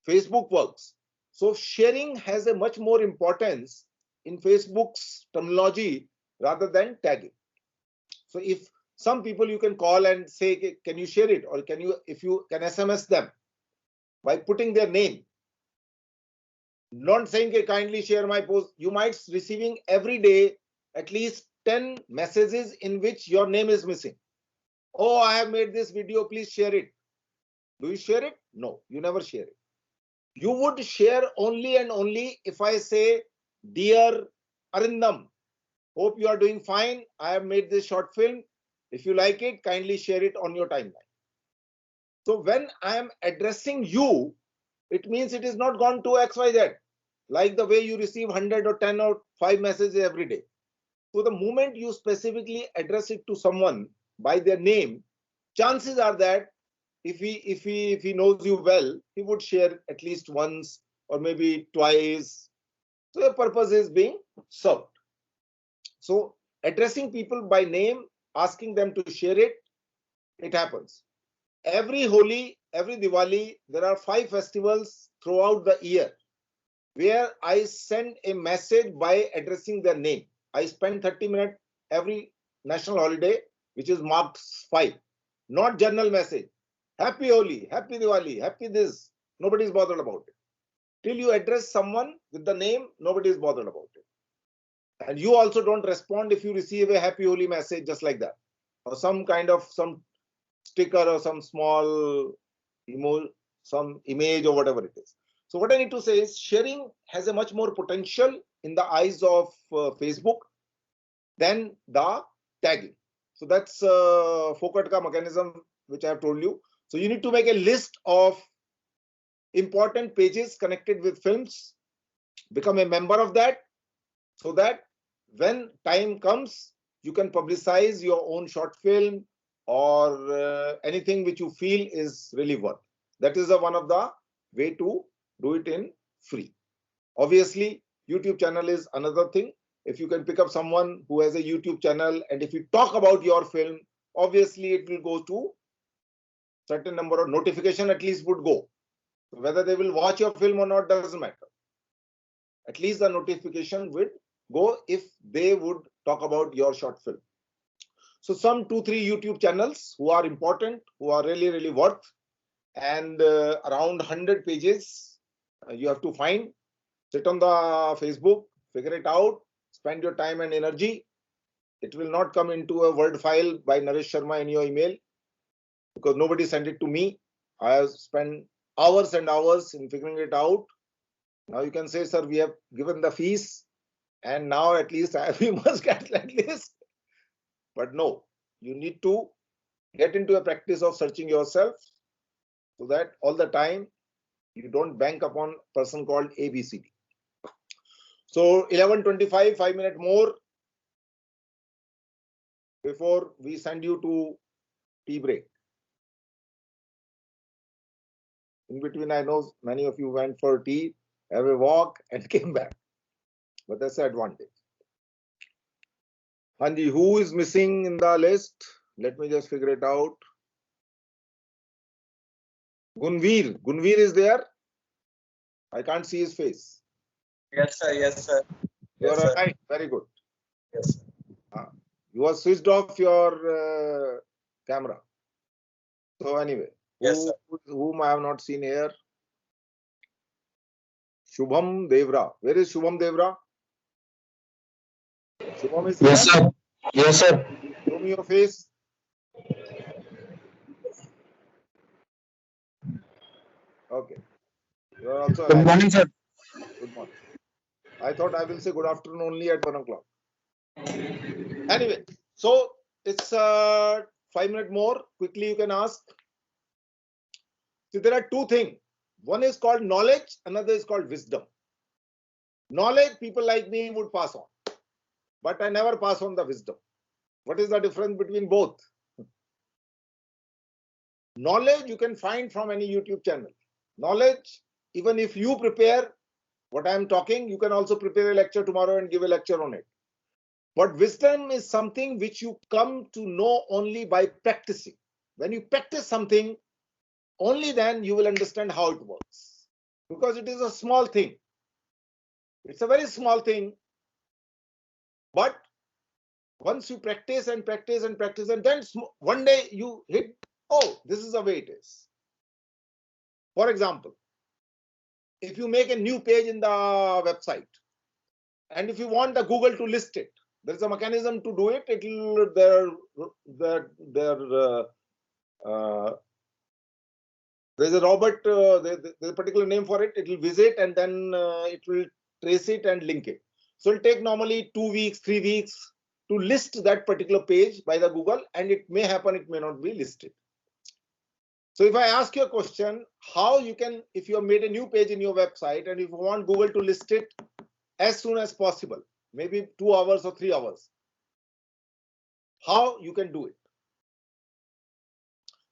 Facebook works. So sharing has a much more importance in Facebook's terminology rather than tagging. So if some people you can call and say, can you share it, or can you, if you can SMS them by putting their name, not saying kindly share my post, you might receiving every day at least 10 messages in which your name is missing. Oh, I have made this video, please share it. Do you share it? No, you never share it. You would share only and only if I say, dear Arindam, hope you are doing fine. I have made this short film. If you like it, kindly share it on your timeline. So when I am addressing you, it means it is not gone to XYZ, like the way you receive 100 or 10 or 5 messages every day. So the moment you specifically address it to someone by their name, chances are that if he knows you well, he would share at least once or maybe twice. So the purpose is being served. So addressing people by name, asking them to share it, it happens. Every Holi, every Diwali, there are 5 festivals throughout the year where I send a message by addressing their name. I spend 30 minutes every national holiday, which is marked 5, not general message. Happy Holi, happy Diwali, happy this. Nobody is bothered about it. Till you address someone with the name, nobody is bothered about it. And you also don't respond if you receive a happy Holi message just like that, or some kind of some sticker or some small some image or whatever it is. So what I need to say is sharing has a much more potential in the eyes of Facebook than the tagging. So that's Foucault mechanism which I have told you. So you need to make a list of important pages connected with films, become a member of that, so that when time comes, you can publicize your own short film or anything which you feel is really worth. That is one of the way to do it in free. Obviously, YouTube channel is another thing. If you can pick up someone who has a YouTube channel, and if you talk about your film, obviously it will go to certain number of notification at least would go. Whether they will watch your film or not doesn't matter. At least the notification would go if they would talk about your short film. So some 2-3 YouTube channels who are important, who are really worth, and around 100 pages you have to find. Sit on the Facebook, figure it out, spend your time and energy. It will not come into a Word file by Naresh Sharma in your email, because nobody sent it to me. I have spent hours and hours in figuring it out. Now you can say, sir, we have given the fees and now at least we must get at least. But no, you need to get into a practice of searching yourself, so that all the time you don't bank upon a person called ABCD. So 11:25, 5 minutes more before we send you to tea break. In between, I know many of you went for tea, have a walk and came back. But that's the advantage. Hanji, who is missing in the list? Let me just figure it out. Gunveer. Gunveer is there? I can't see his face. Yes, sir. Yes, sir. You Yes, are sir. right. Very good. Yes, sir. You have switched off your camera. So anyway, Yes, sir. whom I have not seen here? Shubham Devra. Where is Shubham Devra? Shubham is Yes, here? sir. Yes, sir. Show me your face. Okay. You are also Good alive. morning, sir. Good morning. I thought I will say good afternoon only at 1 o'clock. Anyway, so it's 5 minutes more. Quickly you can ask. See, there are two things. One is called knowledge, another is called wisdom. Knowledge, people like me would pass on, but I never pass on the wisdom. What is the difference between both? Knowledge you can find from any YouTube channel. Knowledge, even if you prepare what I am talking, you can also prepare a lecture tomorrow and give a lecture on it. But wisdom is something which you come to know only by practicing. When you practice something, only then you will understand how it works. Because it is a small thing. It's a very small thing. But once you practice and practice and practice, and then one day you hit, oh, this is the way it is. For example, if you make a new page in the website, and if you want the Google to list it, there is a mechanism to do it. It will there's a Robert, there's a particular name for it. It will visit and then it will trace it and link it. So it'll take normally 2 weeks, 3 weeks to list that particular page by the Google, and it may happen, it may not be listed. So if I ask you a question, how you can, if you have made a new page in your website and if you want Google to list it as soon as possible, maybe 2 hours or 3 hours, how you can do it?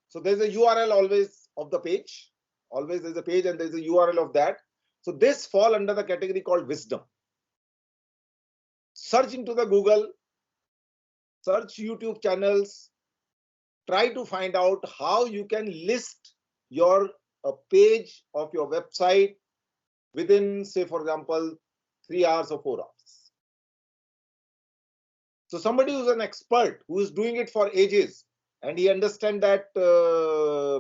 So there's a URL always of the page. Always there's a page and there's a URL of that. So this fall under the category called wisdom. Search into the Google, search YouTube channels, try to find out how you can list your page of your website within, say, for example, 3 hours or 4 hours. So somebody who's an expert, who is doing it for ages, and he understands that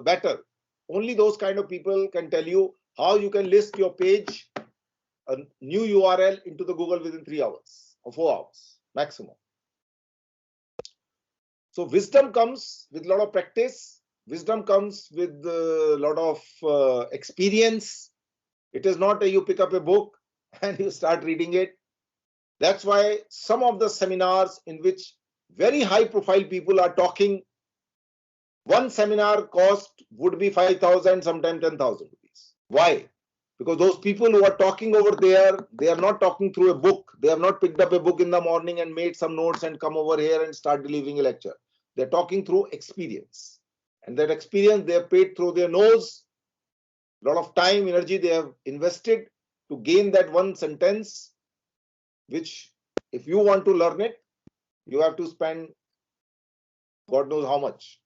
better, only those kind of people can tell you how you can list your page, a new URL into the Google within 3 hours or 4 hours maximum. So wisdom comes with a lot of practice. Wisdom comes with a lot of experience. It is not a you pick up a book and you start reading it. That's why some of the seminars in which very high profile people are talking, one seminar cost would be 5,000, sometimes 10,000 rupees. Why? Because those people who are talking over there, they are not talking through a book. They have not picked up a book in the morning and made some notes and come over here and start delivering a lecture. They're talking through experience. And that experience they have paid through their nose. A lot of time, energy they have invested to gain that one sentence, which if you want to learn it, you have to spend God knows how much.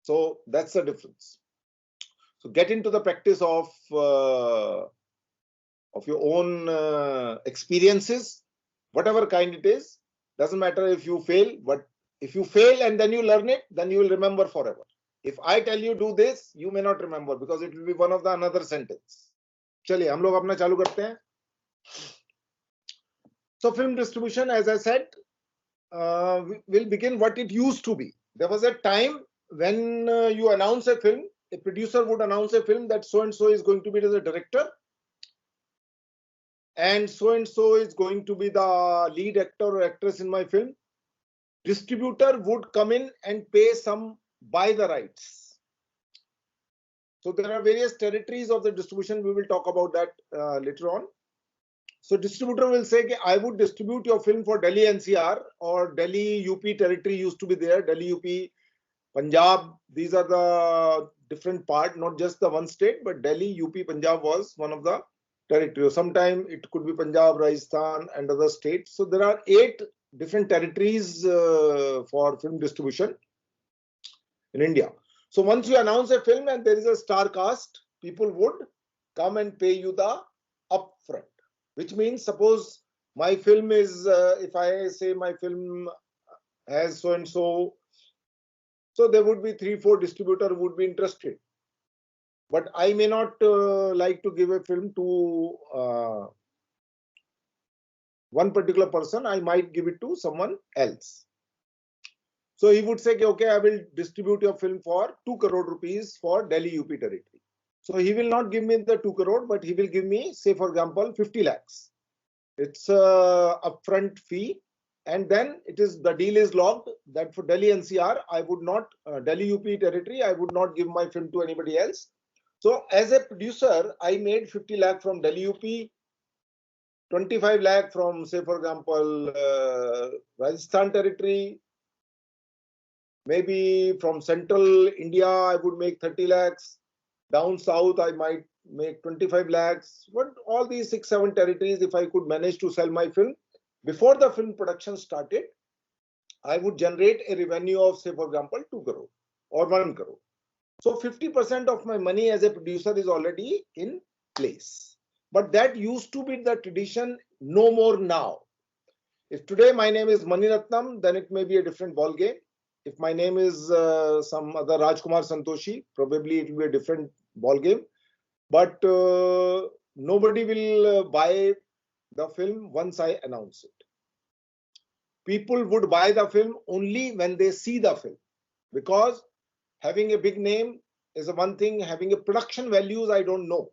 So that's the difference. So get into the practice of your own experiences, whatever kind it is. Doesn't matter if you fail, but if you fail and then you learn it, then you will remember forever. If I tell you do this, you may not remember because it will be one of the another sentence. चलिए हम लोग अपना चालू करते हैं. So film distribution, as I said, will begin what it used to be. There was a time when you announce a film, a producer would announce a film that so and so is going to be the director, and so is going to be the lead actor or actress in my film. Distributor would come in and pay some, buy the rights. So there are various territories of the distribution. We will talk about that later on. So distributor will say, I would distribute your film for Delhi NCR or Delhi UP territory used to be there, Delhi UP, Punjab. These are the different part, not just the one state, but Delhi, UP, Punjab was one of the territories. Sometime it could be Punjab, Rajasthan and other states. So there are 8 different territories for film distribution in India. So once you announce a film and there is a star cast, people would come and pay you the upfront. Which means, suppose my film is, if I say my film has so and so, so there would be 3-4 distributor would be interested. But I may not like to give a film to one particular person. I might give it to someone else. So he would say, okay, I will distribute your film for 2 crore rupees for Delhi UP territory. So he will not give me the 2 crore, but he will give me, say for example, 50 lakhs. It's a upfront fee. And then it is, the deal is locked that for Delhi NCR, I would not, Delhi UP territory, I would not give my film to anybody else. So as a producer, I made 50 lakh from Delhi UP, 25 lakh from, say for example, Rajasthan territory. Maybe from central India, I would make 30 lakhs. Down south, I might make 25 lakhs. But all these 6-7 territories, if I could manage to sell my film, before the film production started, I would generate a revenue of, say, for example, 2 crore or 1 crore. So 50% of my money as a producer is already in place. But that used to be the tradition, no more now. If today my name is Mani Ratnam, then it may be a different ball game. If my name is some other Rajkumar Santoshi, probably it will be a different ball game. But nobody will buy the film once I announce it. People would buy the film only when they see the film, because having a big name is one thing, having a production values, I don't know.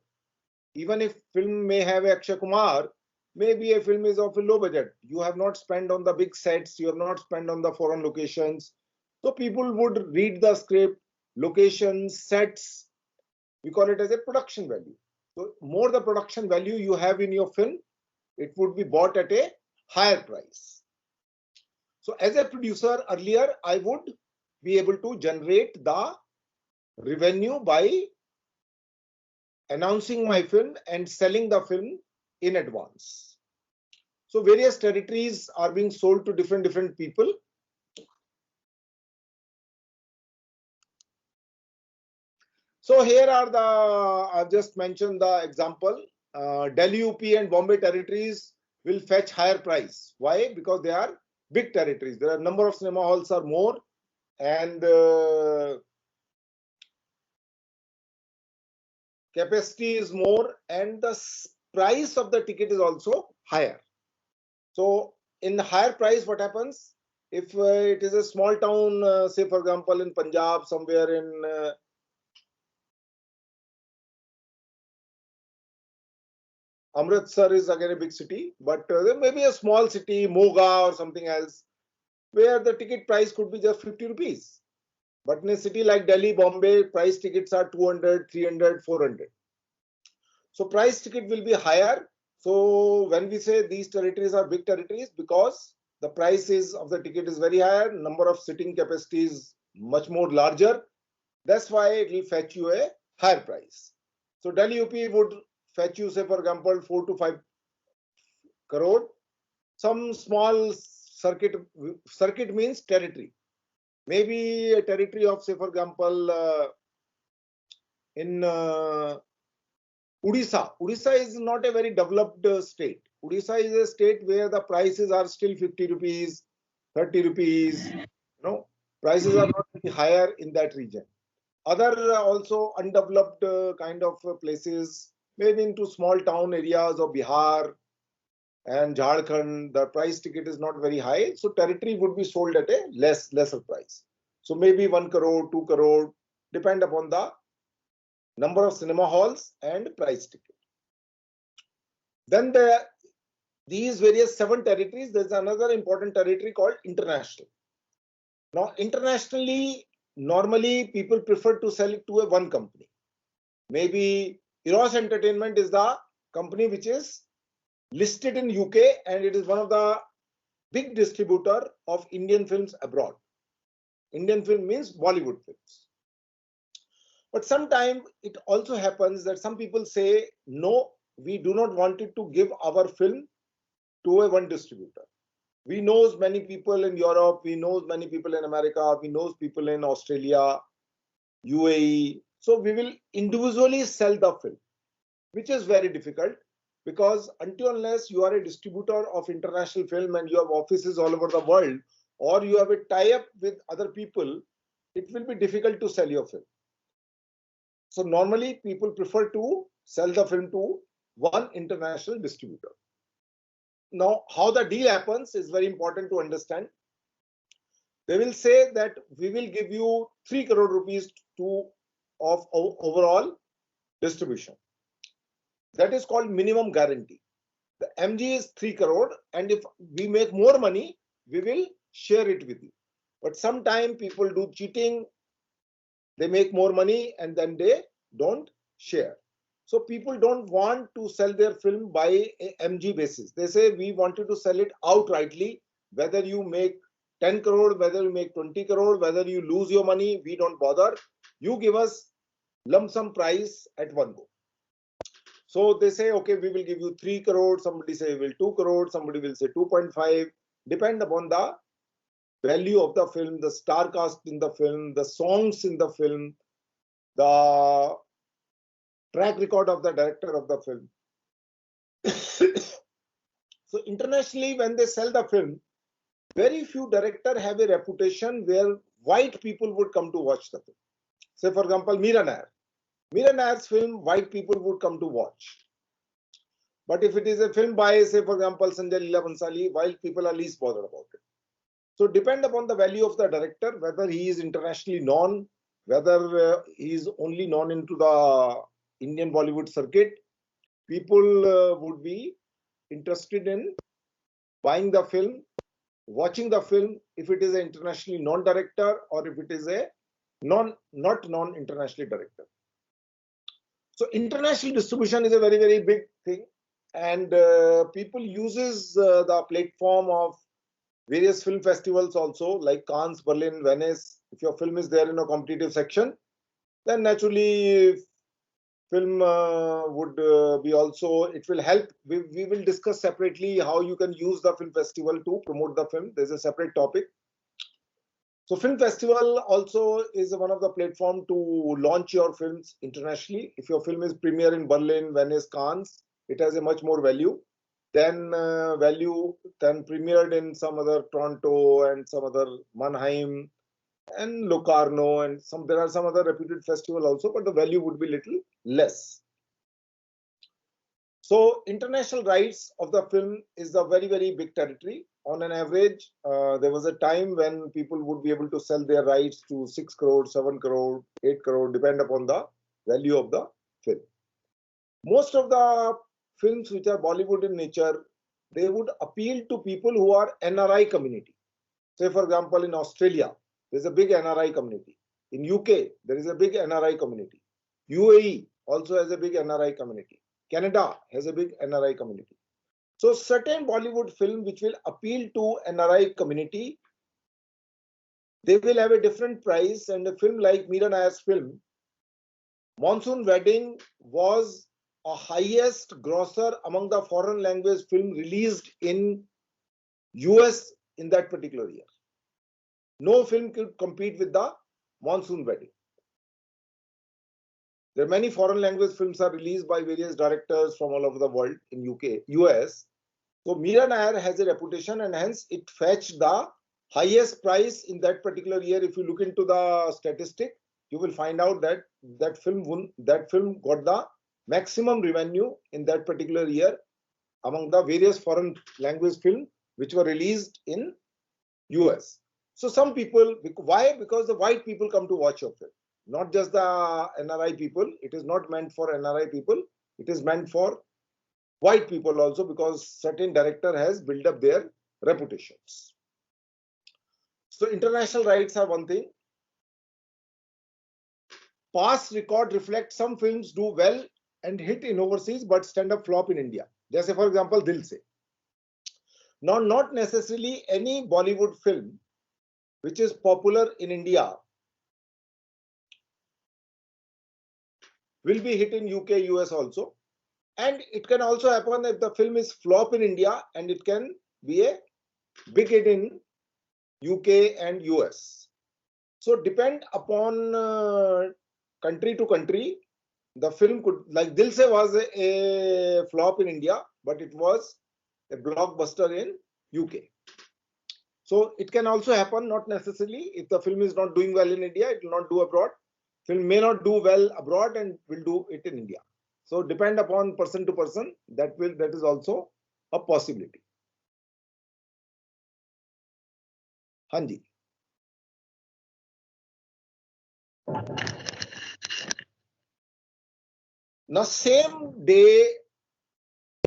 Even if film may have Akshay Kumar, maybe a film is of a low budget. You have not spent on the big sets, you have not spent on the foreign locations. So people would read the script, locations, sets, we call it as a production value. So more the production value you have in your film, it would be bought at a higher price. So as a producer earlier, I would be able to generate the revenue by announcing my film and selling the film in advance. So various territories are being sold to different people. So here are the, I've just mentioned the example. Delhi UP and Bombay territories will fetch higher price. Why? Because they are big territories. There are number of cinema halls are more, and capacity is more, and the price of the ticket is also higher. So in the higher price, what happens? If it is a small town, say for example in Punjab, somewhere in Amritsar is again a big city, but there may be a small city, Moga or something else, where the ticket price could be just 50 rupees. But in a city like Delhi, Bombay, price tickets are 200, 300, 400. So price ticket will be higher. So when we say these territories are big territories, because the prices of the ticket is very higher, number of sitting capacity is much more larger. That's why it will fetch you a higher price. So Delhi UP would fetch you, say for example, 4 to 5 crore. Some small circuit means territory. Maybe a territory of, say for example, in Odisha. Odisha is not a very developed state. Odisha is a state where the prices are still 50 rupees, 30 rupees. Prices are not very higher in that region. Other also undeveloped kind of places, maybe into small town areas of Bihar and Jharkhand, the price ticket is not very high. So territory would be sold at a lesser price. So maybe 1 crore, 2 crore, depend upon the number of cinema halls and price ticket. Then these various 7 territories, there's another important territory called international. Now, internationally, normally people prefer to sell it to a one company. Maybe Eros Entertainment is the company which is listed in UK and it is one of the big distributor of Indian films abroad. Indian film means Bollywood films. But sometimes it also happens that some people say, no, we do not want it to give our film to a one distributor. We knows many people in Europe, we knows many people in America, we knows people in Australia, UAE. So we will individually sell the film, which is very difficult because until unless you are a distributor of international film and you have offices all over the world, or you have a tie-up with other people, it will be difficult to sell your film. So normally people prefer to sell the film to one international distributor. Now, how the deal happens is very important to understand. They will say that we will give you 3 crore rupees of overall distribution. That is called minimum guarantee. The MG is 3 crore, and if we make more money, we will share it with you. But sometimes people do cheating. They make more money and then they don't share. So people don't want to sell their film by a MG basis. They say we wanted to sell it outrightly, whether you make 10 crore, whether you make 20 crore, whether you lose your money, we don't bother. You give us lump sum price at one go. So they say, okay, we will give you 3 crore, somebody say we will 2 crore, somebody will say 2.5, depend upon the value of the film, the star cast in the film, the songs in the film, the track record of the director of the film. So internationally, when they sell the film, very few directors have a reputation where white people would come to watch the film. Say, for example, Meera Nair. Meera Nair's film, white people would come to watch. But if it is a film by, say, for example, Sanjay Leela Bhansali, white people are least bothered about it. So depend upon the value of the director, whether he is internationally known, whether he is only known into the Indian Bollywood circuit, people would be interested in buying the film, watching the film, if it is an internationally known director or if it is a not non-internationally director. So international distribution is a very, very big thing, and people uses the platform of various film festivals also, like Cannes, Berlin, Venice. If your film is there in a competitive section, then naturally film would be also, it will help. We will discuss separately how you can use the film festival to promote the film. There's a separate topic. So film festival also is one of the platform to launch your films internationally. If your film is premiere in Berlin, Venice, Cannes, it has a much more value than premiered in some other Toronto and some other Mannheim and Locarno, and there are some other reputed festival also, but the value would be little less. So international rights of the film is a very, very big territory. On an average, there was a time when people would be able to sell their rights to 6 crore, 7 crore, 8 crore, depend upon the value of the film. Most of the films which are Bollywood in nature, they would appeal to people who are NRI community. Say, for example, in Australia, there's a big NRI community. In UK, there is a big NRI community. UAE also has a big NRI community. Canada has a big NRI community. So certain Bollywood film which will appeal to NRI community, they will have a different price. And a film like Meera Nair's film, Monsoon Wedding, was a highest grosser among the foreign language film released in US in that particular year. No film could compete with the Monsoon Wedding. There are many foreign language films are released by various directors from all over the world in UK, US. So Meera Nair has a reputation and hence it fetched the highest price in that particular year. If you look into the statistic, you will find out that that film got the maximum revenue in that particular year among the various foreign language films which were released in US. So some people, why? Because the white people come to watch your film, not just the NRI people. It is not meant for NRI people. It is meant for white people also, because certain director has built up their reputations. So international rights are one thing. Past record reflects some films do well and hit in overseas but stand up flop in India. Just for example, Dil Se. Now, not necessarily any Bollywood film which is popular in India will be hit in UK, US also. And it can also happen if the film is flop in India and it can be a big hit in UK and US. So depend upon country to country. The film could, like Dil Se was a flop in India, but it was a blockbuster in UK. So it can also happen, not necessarily. If the film is not doing well in India, it will not do abroad. Film may not do well abroad and will do it in India. So depend upon person to person. That is also a possibility. Hanji. Now, same day,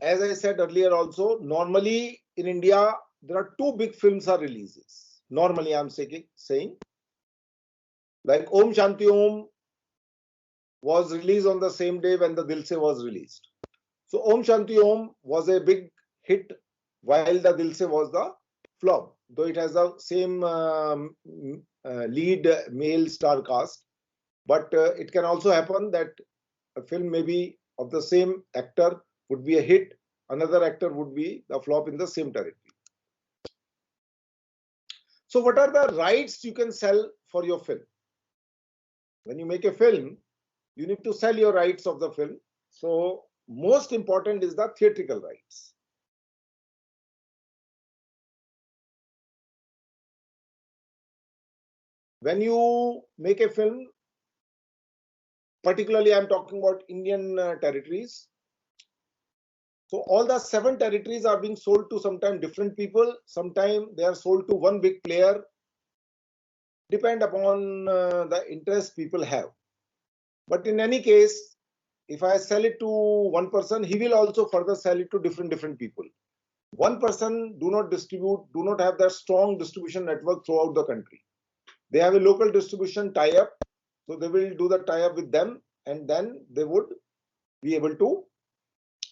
as I said earlier also, normally in India, there are two big films are releases. Normally, I'm saying, like Om Shanti Om was released on the same day when the Dil Se was released. So Om Shanti Om was a big hit while the Dil Se was the flop, though it has the same lead male star cast. But it can also happen that a film maybe of the same actor would be a hit, another actor would be the flop in the same territory. So what are the rights you can sell for your film? When you make a film, you need to sell your rights of the film. So most important is the theatrical rights. When you make a film, particularly I'm talking about Indian territories. So all the 7 territories are being sold to sometimes different people. Sometimes they are sold to one big player. Depend upon the interest people have. But in any case, if I sell it to one person, he will also further sell it to different people. One person do not have that strong distribution network throughout the country. They have a local distribution tie-up. So they will do the tie-up with them, and then they would be able to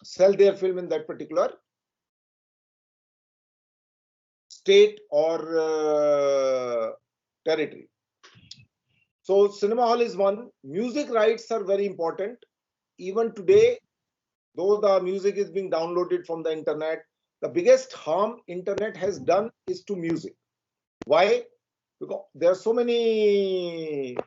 sell their film in that particular state or territory. So cinema hall is one. Music rights are very important. Even today, though the music is being downloaded from the internet, the biggest harm internet has done is to music. Why? Because there are so many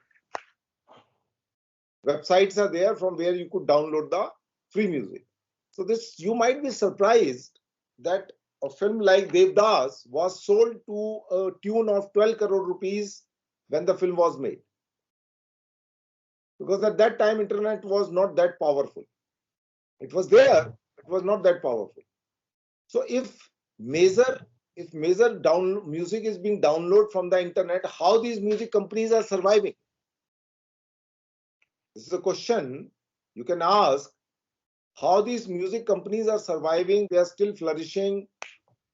websites are there from where you could download the free music. So this, you might be surprised that a film like Devdas was sold to a tune of 12 crore rupees when the film was made. Because at that time, internet was not that powerful. It was there, it was not that powerful. So if major music is being downloaded from the internet, how these music companies are surviving? This is a question you can ask. How these music companies are surviving? They are still flourishing.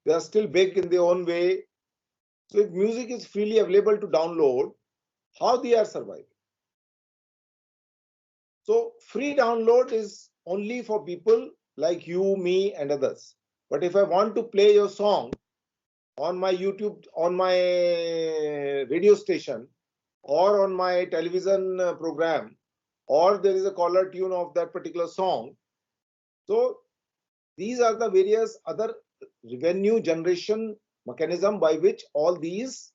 They are still big in their own way. So if music is freely available to download, how they are surviving? So free download is only for people like you, me, and others. But if I want to play your song on my YouTube, on my radio station, or on my television program, or there is a caller tune of that particular song. So these are the various other revenue generation mechanism by which all these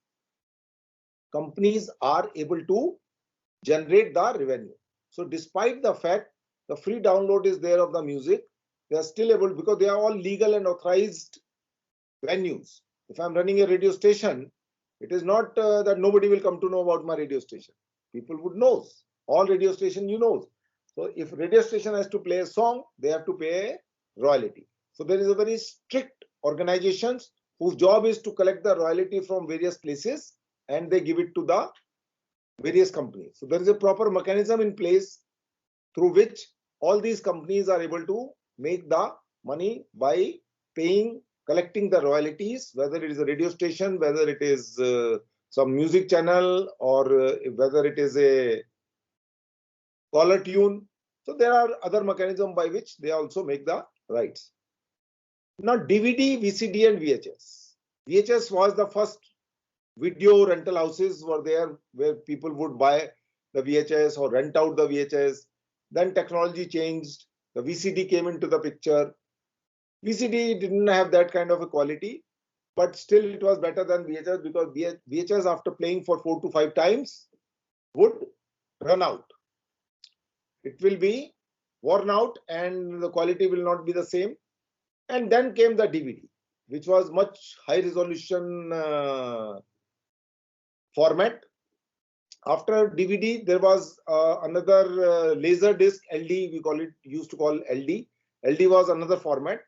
companies are able to generate the revenue. So despite the fact the free download is there of the music, they are still able, because they are all legal and authorized venues. If I'm running a radio station, it is not that nobody will come to know about my radio station. People would know. All radio station you know. So if radio station has to play a song, they have to pay a royalty. So there is a very strict organizations whose job is to collect the royalty from various places and they give it to the various companies. So there is a proper mechanism in place through which all these companies are able to make the money by collecting the royalties, whether it is a radio station, whether it is some music channel, or whether it is a caller tune. So there are other mechanisms by which they also make the rights. Now DVD, VCD and VHS. VHS was the first video rental houses were there where people would buy the VHS or rent out the VHS. Then technology changed. The VCD came into the picture. VCD didn't have that kind of a quality, but still it was better than VHS because VHS after playing for 4 to 5 times would run out. It will be worn out and the quality will not be the same. And then came the DVD, which was much high resolution format. After DVD, there was another laser disc, LD, used to call LD. LD was another format.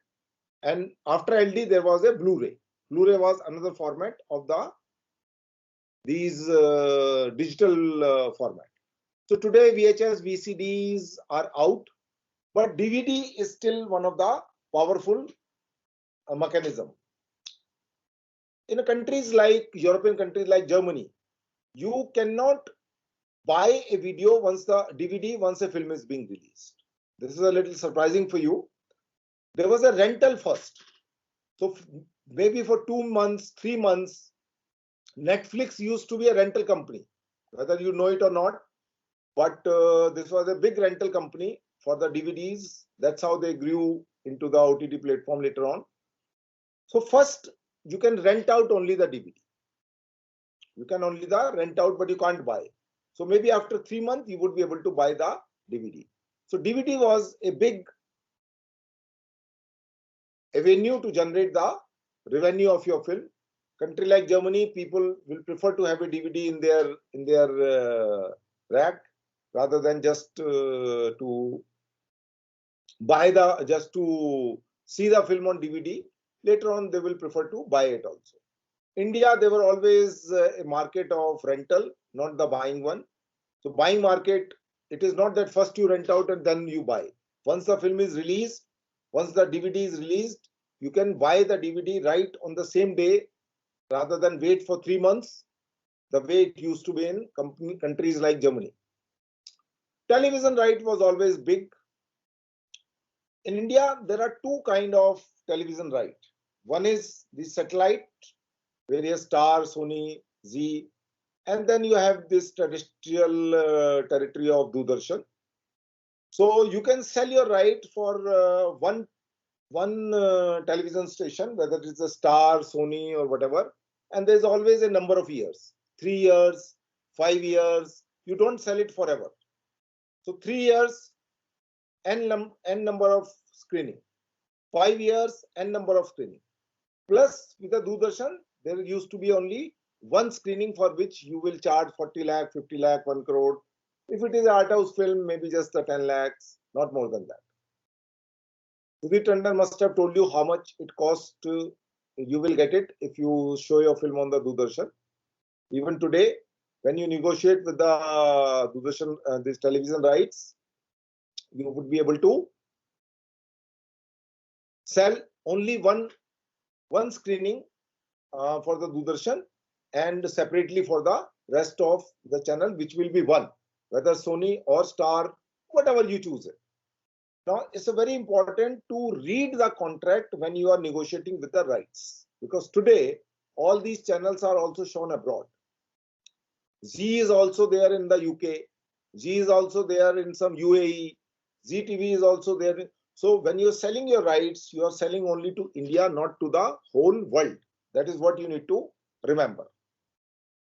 And after LD, there was a Blu-ray. Blu-ray was another format of these digital format. So today VHS, VCDs are out, but DVD is still one of the powerful mechanism. In countries like European countries like Germany, you cannot buy a video once a film is being released. This is a little surprising for you. There was a rental first. So maybe for 2 months, 3 months, Netflix used to be a rental company, whether you know it or not. But this was a big rental company for the DVDs. That's how they grew into the OTT platform later on. So first, you can rent out only the DVD. You can only rent out, but you can't buy. So maybe after 3 months, you would be able to buy the DVD. So DVD was a big avenue to generate the revenue of your film. Country like Germany, people will prefer to have a DVD in their rack rather than just to see the film on DVD. Later on, they will prefer to buy it also. India, they were always a market of rental, not the buying one. So buying market, it is not that first you rent out and then you buy. Once the film is released, once the DVD is released, you can buy the DVD right on the same day rather than wait for 3 months, the way it used to be in countries like Germany. Television right was always big. In India, there are 2 kinds of television right. One is the satellite, various Star, Sony, Zee, and then you have this terrestrial territory of Doordarshan. So you can sell your right for one television station, whether it's a Star, Sony or whatever, and there's always a number of years, 3 years, 5 years. You don't sell it forever. So 3 years, n number of screening, 5 years, n number of screening. Plus with the Doordarshan, there used to be only one screening for which you will charge 40 lakh, 50 lakh, 1 crore. If it is an art house film, maybe just the 10 lakhs, not more than that. Sudhir Tandon must have told you how much it costs. You will get it if you show your film on the Doordarshan. Even today, when you negotiate with the Doordarshan, these television rights, you would be able to sell only one screening for the Doordarshan and separately for the rest of the channel, which will be one, whether Sony or Star, whatever you choose it. Now, it's very important to read the contract when you are negotiating with the rights, because today all these channels are also shown abroad. Zee is also there in the UK. Zee is also there in some UAE. Zee TV is also there. So when you're selling your rights, you are selling only to India, not to the whole world. That is what you need to remember.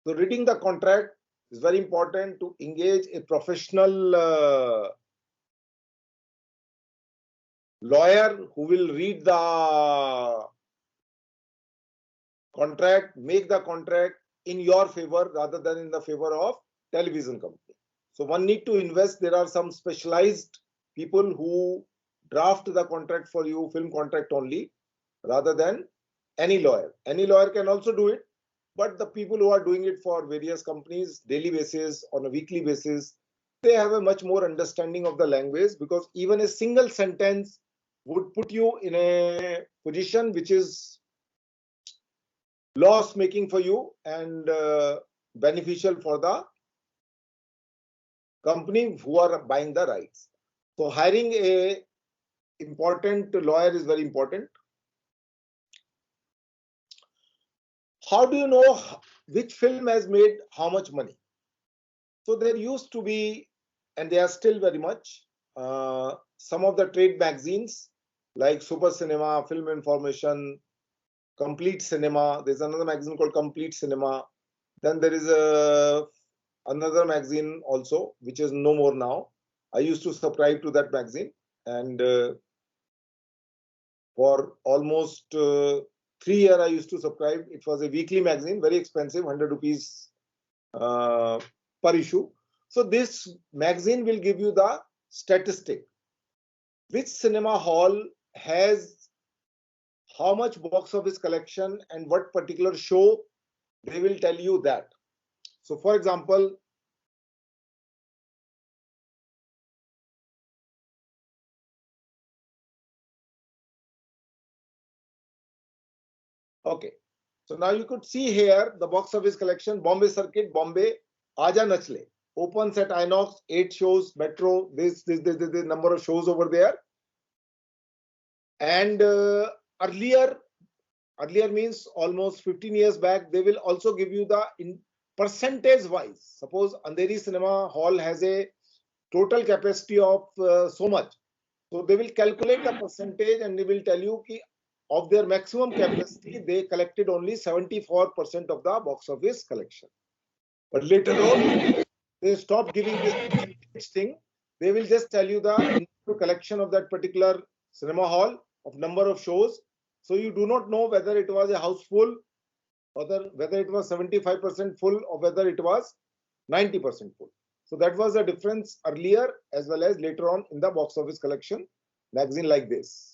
So reading the contract is very important to engage a professional lawyer who will read the contract, make the contract in your favor rather than in the favor of television company. So one need to invest. There are some specialized people who draft the contract for you, film contract only, rather than any lawyer. Any lawyer can also do it, but the people who are doing it for various companies, daily basis, on a weekly basis, they have a much more understanding of the language, because even a single sentence would put you in a position which is loss making for you and beneficial for the company who are buying the rights. So hiring a important lawyer is very important. How do you know which film has made how much money? So there used to be, and they are still very much, some of the trade magazines like Super Cinema, Film Information, Complete Cinema. There's another magazine called Complete Cinema. Then there is another magazine also, which is no more now. I used to subscribe to that magazine, and for almost 3 years I used to subscribe. It was a weekly magazine, very expensive, 100 rupees per issue. So this magazine will give you the statistic. Which cinema hall has how much box office collection and what particular show, they will tell you that. So for example, okay, so now you could see here the box office collection. Bombay Circuit, Bombay, Aaja Nachle opens at Inox, 8 shows. Metro, this number of shows over there. And earlier means almost 15 years back, they will also give you the in percentage wise. Suppose Andheri Cinema Hall has a total capacity of so much. So they will calculate the percentage and they will tell you ki of their maximum capacity, they collected only 74% of the box office collection. But later on, they stop giving this thing. They will just tell you the collection of that particular cinema hall, of number of shows. So you do not know whether it was a house full, or whether it was 75% full, or whether it was 90% full. So that was the difference earlier as well as later on in the box office collection magazine like this.